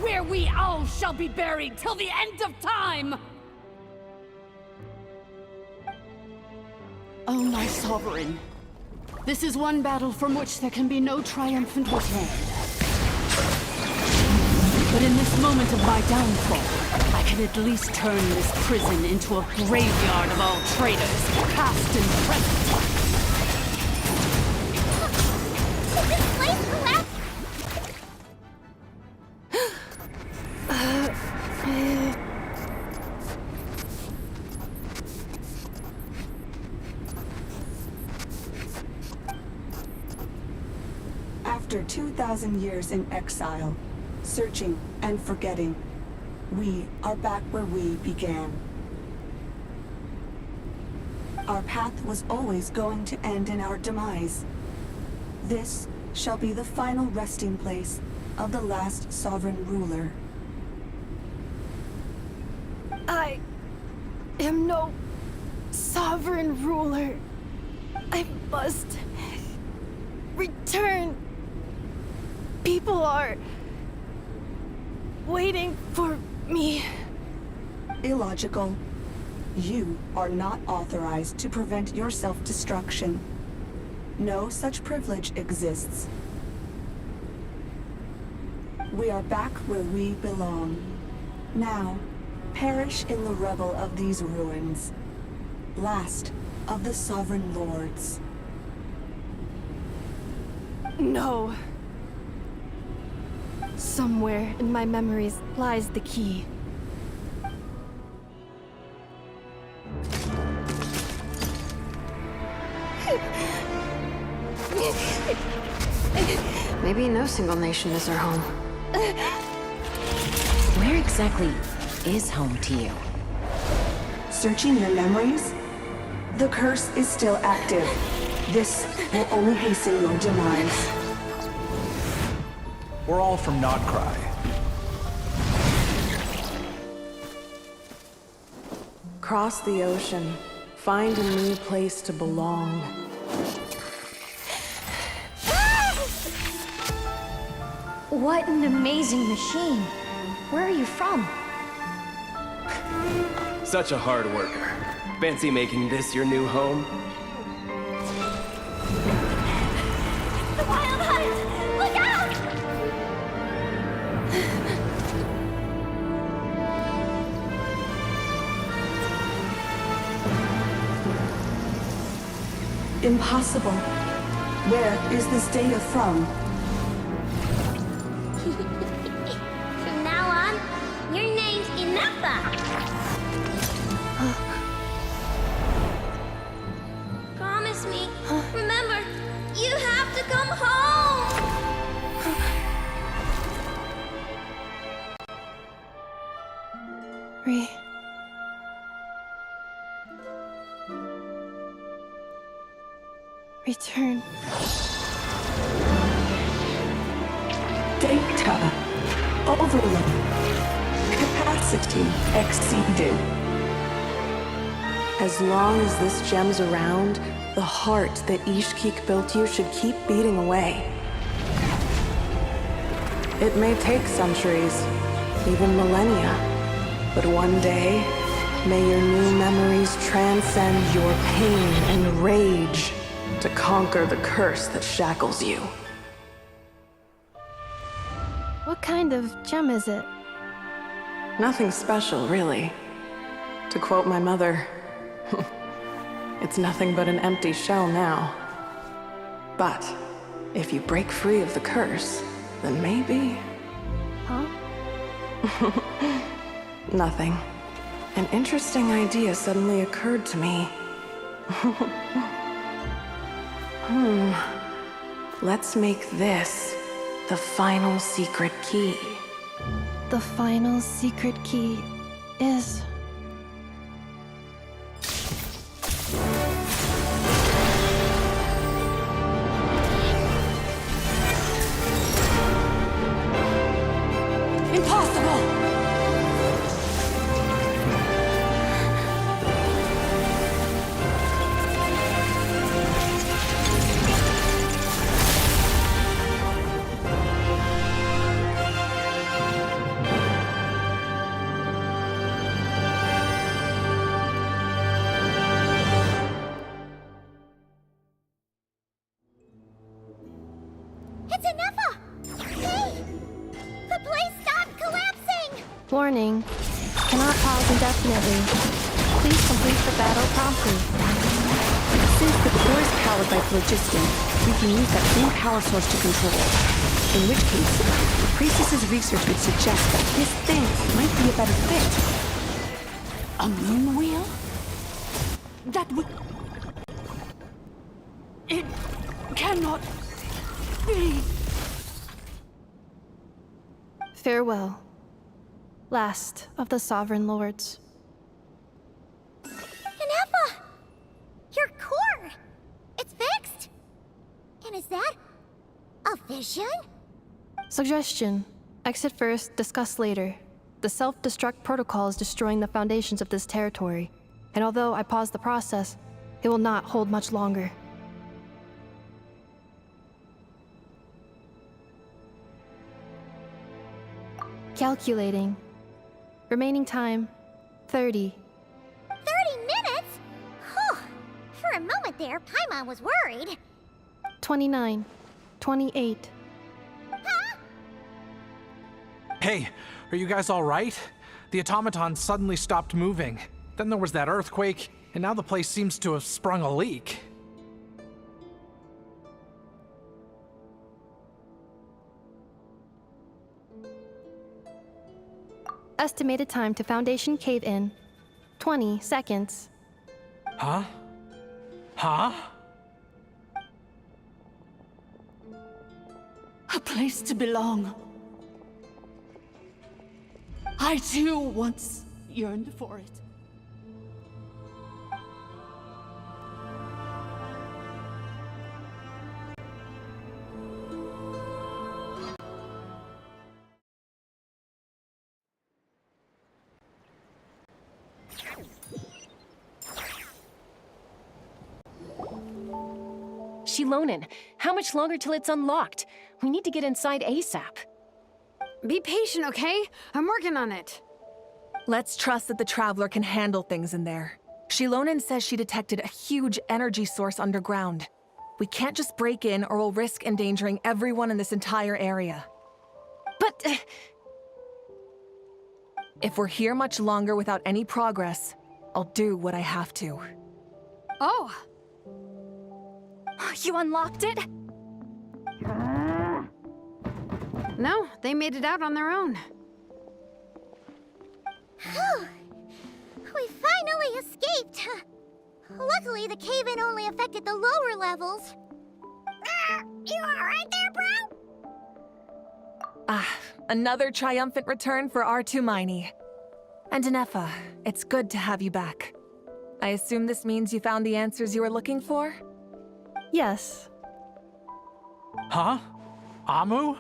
where we all shall be buried till the end of time! Oh, my sovereign. This is one battle from which there can be no triumphant return. But in this moment of my downfall, I can at least turn this prison into a graveyard of all traitors, past and present. Did this place collapse? After 2,000 years in exile, searching and forgetting, we are back where we began. Our path was always going to end in our demise. This shall be the final resting place of the last sovereign ruler. I am no sovereign ruler. I must return. People are waiting for me. Illogical. You are not authorized to prevent your self-destruction. No such privilege exists. We are back where we belong. Now, perish in the revel of these ruins. Last of the sovereign lords. No. Somewhere in my memories lies the key. Maybe no single nation is our home. Where exactly is home to you? Searching your memories? The curse is still active. This will only hasten your demise. We're all from Nodcry. Cross the ocean. Find a new place to belong. What an amazing machine. Where are you from? Such a hard worker. Fancy making this your new home? The Wild Hunt! Look out! Impossible. Where is this data from? From now on, your name's Inafa. Promise me. Remember, you have to come home. Return. Data. Overload. Capacity exceeded. As long as this gem's around, the heart that Ishkik built you should keep beating away. It may take centuries, even millennia, but one day, may your new memories transcend your pain and rage to conquer the curse that shackles you. What kind of gem is it? Nothing special, really. To quote my mother, it's nothing but an empty shell now. But if you break free of the curse, then maybe... Huh? Nothing. An interesting idea suddenly occurred to me. Let's make this the final secret key. The final secret key is... Impossible! It's Anefa! Hey! The place stopped collapsing! Warning. Cannot pause indefinitely. Please complete the battle promptly. Since the core is powered by phlogiston, we can use that same power source to control it. In which case, the Priestess's research would suggest that this thing might be a better fit. A moon wheel? That would... It cannot be. Farewell. Last of the Sovereign Lords. Anefa! Your core! It's fixed! And is that a vision? Suggestion. Exit first, discuss later. The self-destruct protocol is destroying the foundations of this territory, and although I paused the process, it will not hold much longer. Calculating. Remaining time, 30. 30 minutes? Whew. For a moment there, Paimon was worried. 29. 28. Hey, are you guys all right? The automaton suddenly stopped moving. Then there was that earthquake, and now the place seems to have sprung a leak. Estimated time to Foundation cave-in, 20 seconds. Huh? Huh? A place to belong. I too once yearned for it. Shilonen, how much longer till it's unlocked? We need to get inside ASAP. Be patient, okay? I'm working on it. Let's trust that the Traveler can handle things in there. Shilonen says she detected a huge energy source underground. We can't just break in or we'll risk endangering everyone in this entire area. But... If we're here much longer without any progress, I'll do what I have to. Oh! You unlocked it? No, they made it out on their own. Whew. We finally escaped! Luckily, the cave-in only affected the lower levels. You alright there, bro? Ah, another triumphant return for R2 Miney. And Anefa, it's good to have you back. I assume this means you found the answers you were looking for? Yes. Huh? Amu?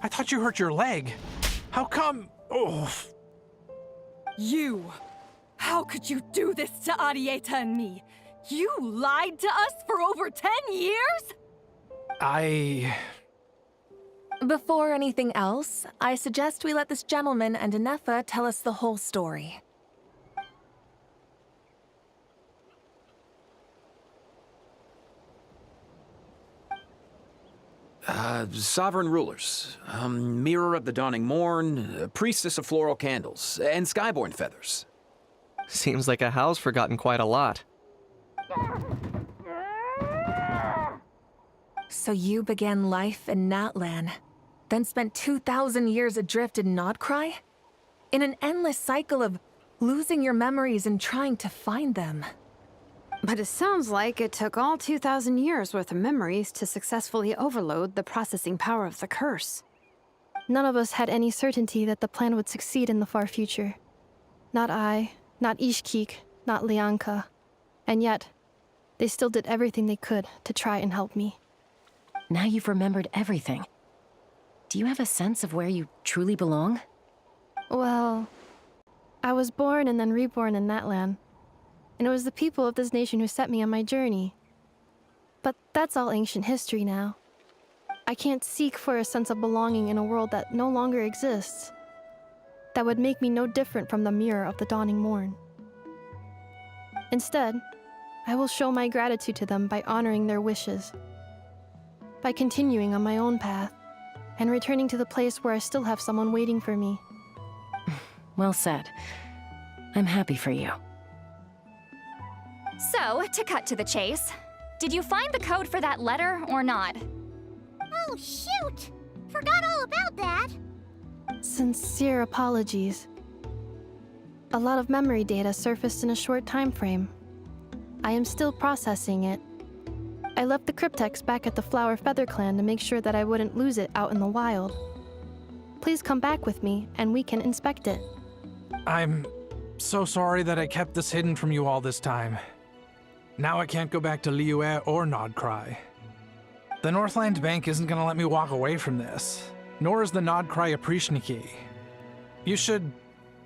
I thought you hurt your leg. How come? Oh. You! How could you do this to Arieta and me? You lied to us for over 10 years? Before anything else, I suggest we let this gentleman and Anefa tell us the whole story. Sovereign rulers, Mirror of the Dawning Morn, Priestess of Floral Candles, and Skyborn Feathers. Seems like a howl's forgotten quite a lot. So you began life in Natlan, then spent 2,000 years adrift in Nodcry? in an endless cycle of losing your memories and trying to find them. But it sounds like it took all 2,000 years worth of memories to successfully overload the processing power of the curse. None of us had any certainty that the plan would succeed in the far future. Not I, not Ishkik, not Lianka. And yet, they still did everything they could to try and help me. Now you've remembered everything. Do you have a sense of where you truly belong? Well, I was born and then reborn in that land. And it was the people of this nation who set me on my journey. But that's all ancient history now. I can't seek for a sense of belonging in a world that no longer exists. That would make me no different from the mirror of the dawning morn. Instead, I will show my gratitude to them by honoring their wishes, by continuing on my own path, and returning to the place where I still have someone waiting for me. Well said. I'm happy for you. So, to cut to the chase, did you find the code for that letter or not? Oh, shoot! Forgot all about that. Sincere apologies. A lot of memory data surfaced in a short time frame. I am still processing it. I left the cryptex back at the Flower Feather Clan to make sure that I wouldn't lose it out in the wild. Please come back with me, and we can inspect it. I'm so sorry that I kept this hidden from you all this time. Now I can't go back to Liyue or Nodcry. The Northland Bank isn't gonna let me walk away from this, nor is the Nodcry Aprishniki. You should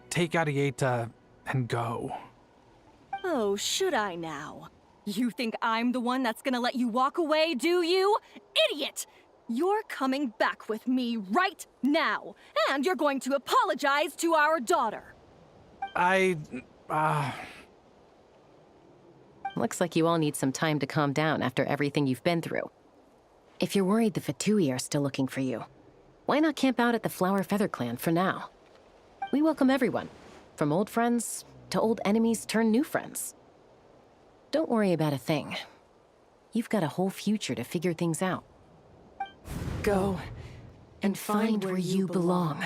take Arieta and go. Oh, should I now? You think I'm the one that's gonna let you walk away, do you? Idiot! You're coming back with me right now, and you're going to apologize to our daughter. Looks like you all need some time to calm down after everything you've been through. If you're worried the Fatui are still looking for you, why not camp out at the Flower Feather Clan for now? We welcome everyone, from old friends to old enemies turned new friends. Don't worry about a thing. You've got a whole future to figure things out. Go and find where you belong.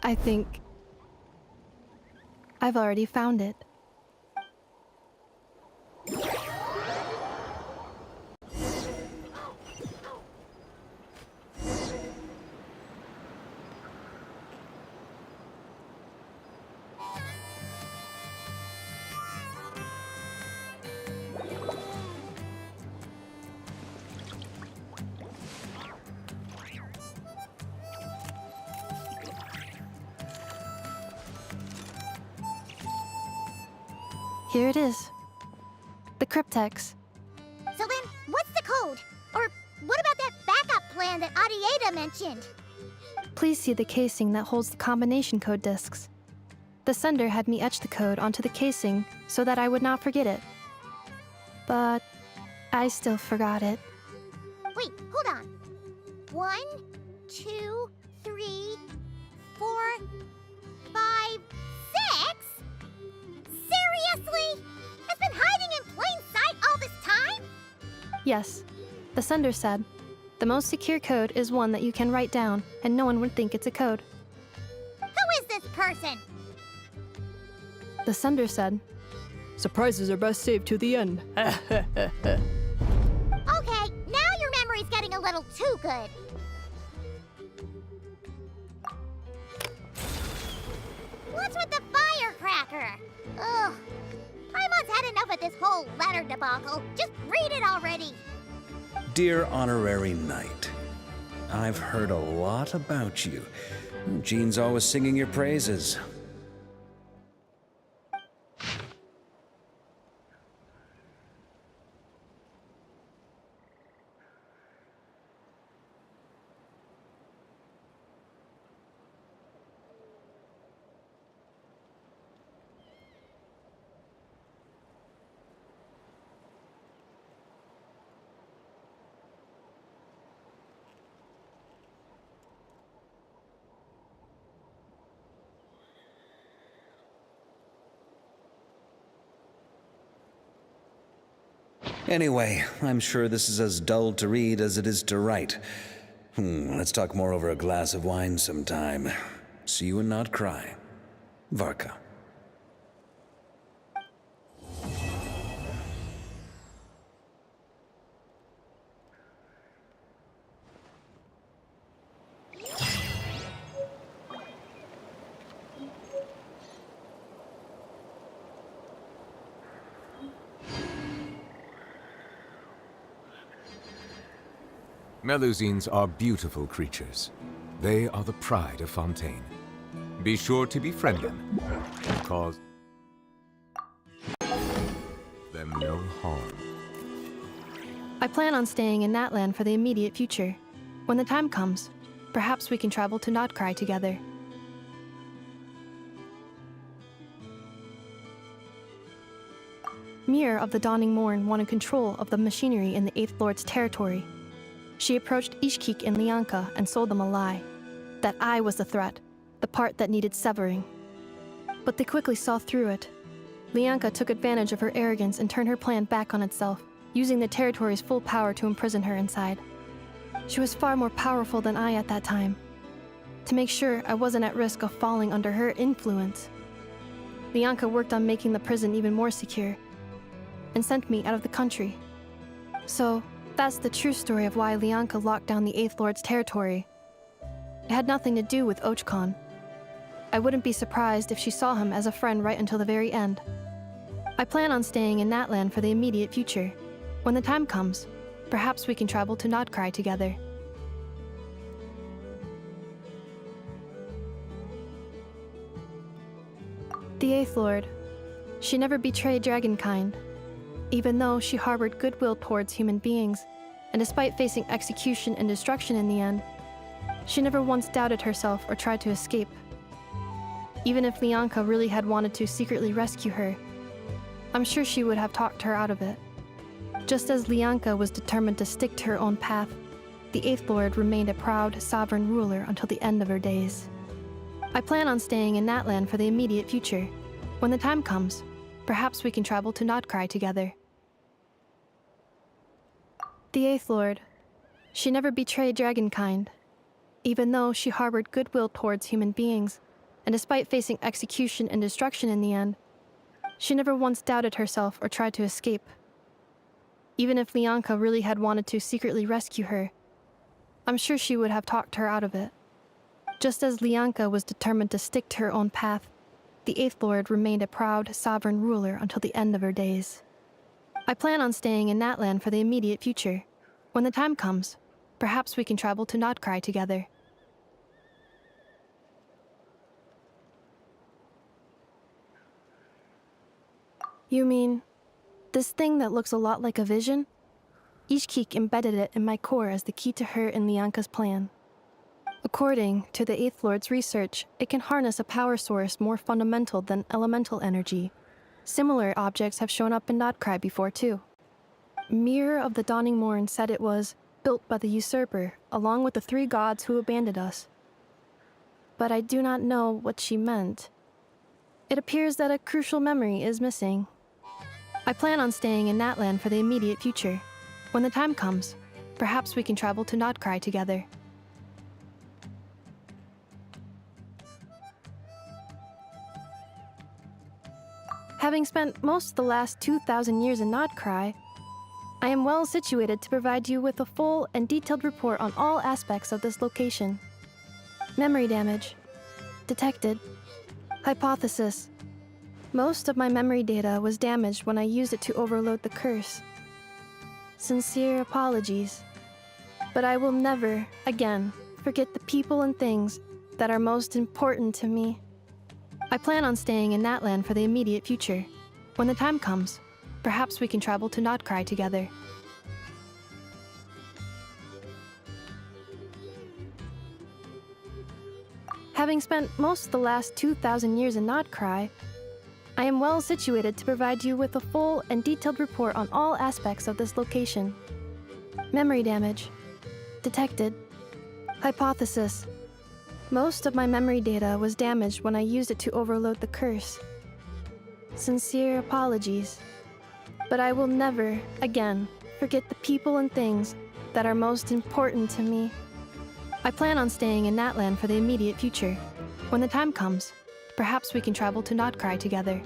I think I've already found it. Here it is. The cryptex. So then, what's the code? Or what about that backup plan that Arieta mentioned? Please see the casing that holds the combination code discs. The sender had me etch the code onto the casing so that I would not forget it. But I still forgot it. Wait, hold on. 1, 2, 3, 4, 5, 6? Seriously? It's been hiding in plain sight all this time? Yes, the sender said, the most secure code is one that you can write down and no one would think it's a code. Who is this person? The sender said, surprises are best saved to the end. Okay, now your memory's getting a little too good. What's with the firecracker? Ugh. Paimon's had enough of this whole letter debacle. Just read it already. Dear Honorary Knight, I've heard a lot about you. Jean's always singing your praises. Anyway, I'm sure this is as dull to read as it is to write. Let's talk more over a glass of wine sometime. See you and not cry. Varka. Melusines are beautiful creatures. They are the pride of Fontaine. Be sure to befriend them, and cause them no harm. I plan on staying in that land for the immediate future. When the time comes, perhaps we can travel to Notcry together. Mir of the Dawning Morn wanted control of the machinery in the Eighth Lord's territory. She approached Ishkik and Lianka and sold them a lie. That I was the threat, the part that needed severing. But they quickly saw through it. Lianka took advantage of her arrogance and turned her plan back on itself, using the territory's full power to imprison her inside. She was far more powerful than I at that time. To make sure I wasn't at risk of falling under her influence, Lianka worked on making the prison even more secure, and sent me out of the country. So, that's the true story of why Lianka locked down the Eighth Lord's territory. It had nothing to do with Ochkon. I wouldn't be surprised if she saw him as a friend right until the very end. I plan on staying in that land for the immediate future. When the time comes, perhaps we can travel to Notcry together. The Eighth Lord. She never betrayed Dragonkind, even though she harbored goodwill towards human beings, and despite facing execution and destruction in the end, she never once doubted herself or tried to escape. Even if Lianka really had wanted to secretly rescue her, I'm sure she would have talked her out of it. Just as Lianka was determined to stick to her own path, the Eighth Lord remained a proud, sovereign ruler until the end of her days. I plan on staying in that land for the immediate future. When the time comes, perhaps we can travel to Notcry together. The Eighth Lord. She never betrayed Dragonkind, even though she harbored goodwill towards human beings, and despite facing execution and destruction in the end, she never once doubted herself or tried to escape. Even if Lianka really had wanted to secretly rescue her, I'm sure she would have talked her out of it. Just as Lianka was determined to stick to her own path, the Eighth Lord remained a proud, sovereign ruler until the end of her days. I plan on staying in that land for the immediate future. When the time comes, perhaps we can travel to Notcry together. You mean, this thing that looks a lot like a vision? Ishkik embedded it in my core as the key to her and Lianka's plan. According to the Eighth Lord's research, it can harness a power source more fundamental than elemental energy. Similar objects have shown up in Notcry before too. Mir of the Dawning Morn said it was built by the usurper, along with the 3 gods who abandoned us. But I do not know what she meant. It appears that a crucial memory is missing. I plan on staying in that land for the immediate future. When the time comes, perhaps we can travel to Notcry together. Having spent most of the last 2,000 years in Notcry, I am well situated to provide you with a full and detailed report on all aspects of this location. Memory damage. Detected. Hypothesis. Most of my memory data was damaged when I used it to overload the curse. Sincere apologies. But I will never, again, forget the people and things that are most important to me. I plan on staying in that land for the immediate future. When the time comes, perhaps we can travel to Notcry together. Having spent most of the last 2,000 years in Notcry, I am well situated to provide you with a full and detailed report on all aspects of this location. Memory damage. Detected. Hypothesis. Most of my memory data was damaged when I used it to overload the curse. Sincere apologies. But I will never, again, forget the people and things that are most important to me. I plan on staying in Natland for the immediate future. When the time comes, perhaps we can travel to Nodcry together.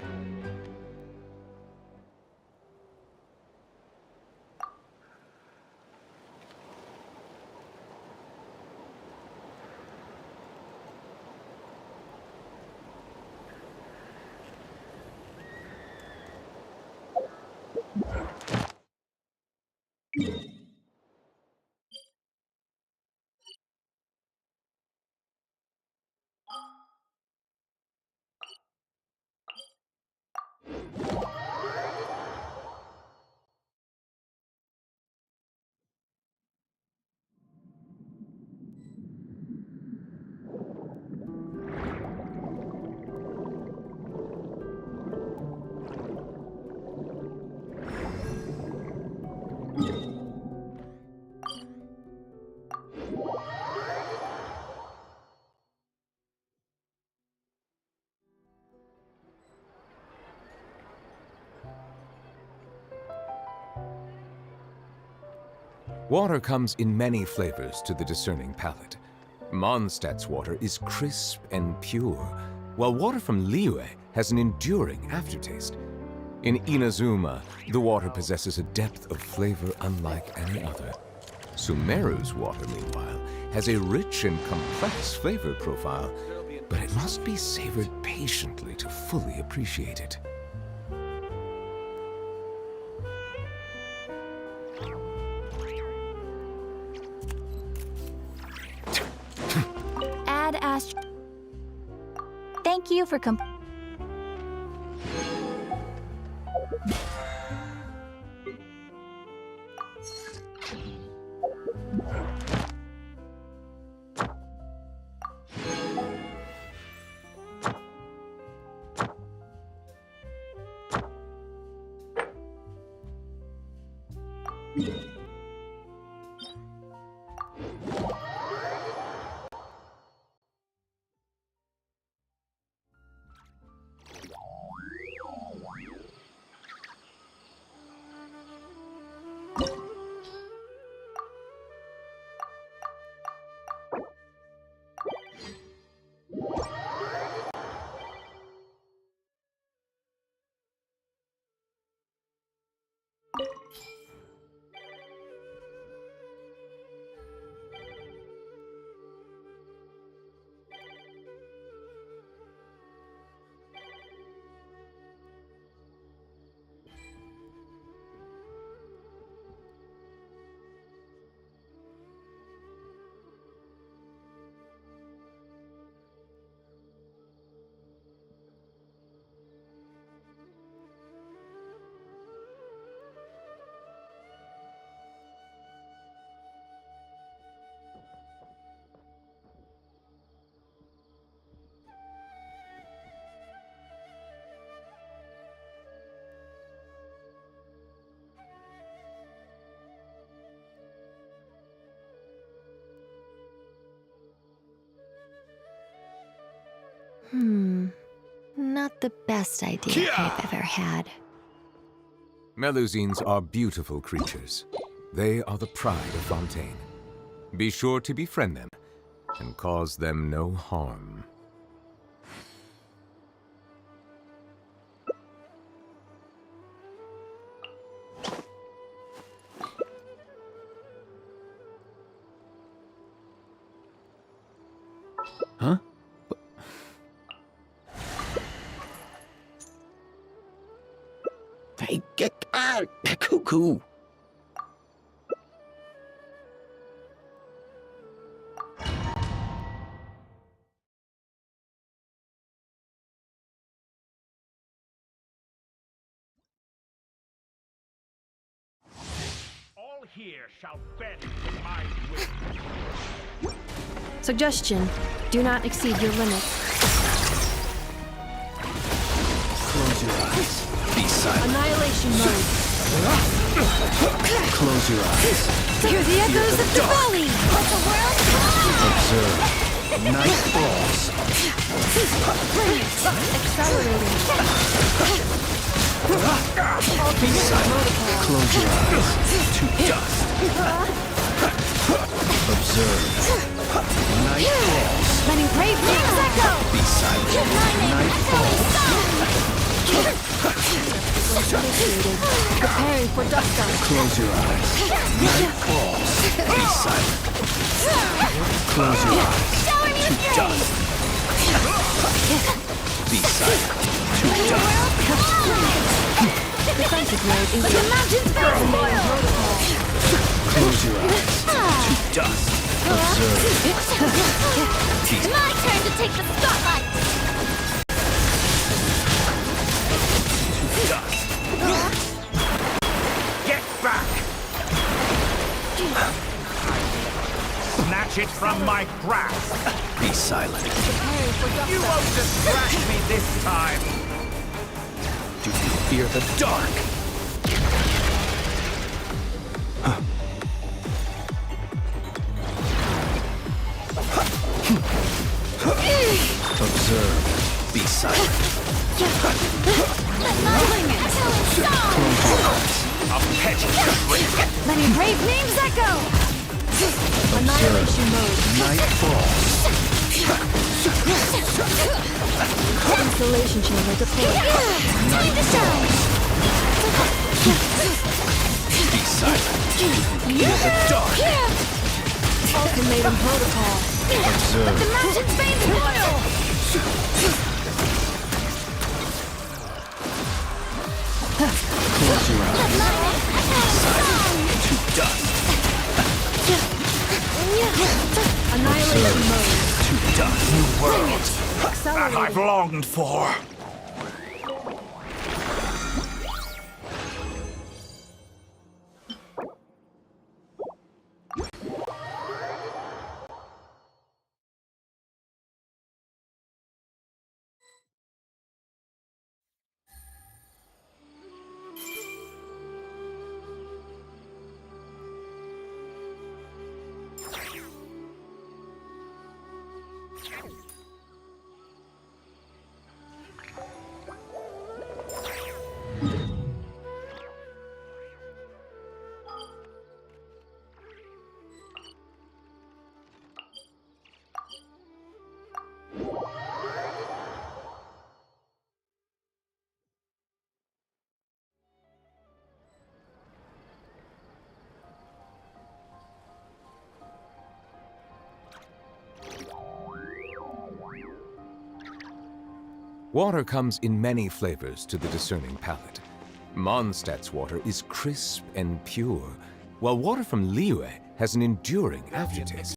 Water comes in many flavors to the discerning palate. Mondstadt's water is crisp and pure, while water from Liyue has an enduring aftertaste. In Inazuma, the water possesses a depth of flavor unlike any other. Sumeru's water, meanwhile, has a rich and complex flavor profile, but it must be savored patiently to fully appreciate it. Ad Ast. Thank you for Not the best idea I've ever had. Melusines are beautiful creatures. They are the pride of Fontaine. Be sure to befriend them and cause them no harm. Huh? Hey, get out! Cuckoo! All here shall bend to my will. Suggestion: do not exceed your limits. Close your eyes. Be silent. Annihilation mode. Close your eyes. Hear the echoes of the valley! Let the world come! Observe. Night falls. Accelerating. Be silent. Close your eyes. To dust. Observe. Night falls. Letting brave names echo! Be silent. Night falls. Preparing for dusk up. Close your eyes. Night falls. Be silent. Close your eyes. To dust. Be silent. To dust. Defensive mode engaged. The mountains bear spoil! Close your eyes. To dust. Observe. My turn to take the spotlight! To dust. Get back! Snatch it from my grasp! Be silent. You won't distract me this time! Do you fear the dark? Observe. Be silent. A petty trick! Letting brave names echo! Annihilation mode. Night falls. Installation chamber deployed. Time to shine. Be silent. Fear the dark. Ultimatum protocol. Observe. The mountain's veins boil! Close your eyes. Be silent. To dust. Annihilation mode. To dust. New world that Accelerating. I've longed for. Water comes in many flavors to the discerning palate. Mondstadt's water is crisp and pure, while water from Liyue has an enduring aftertaste.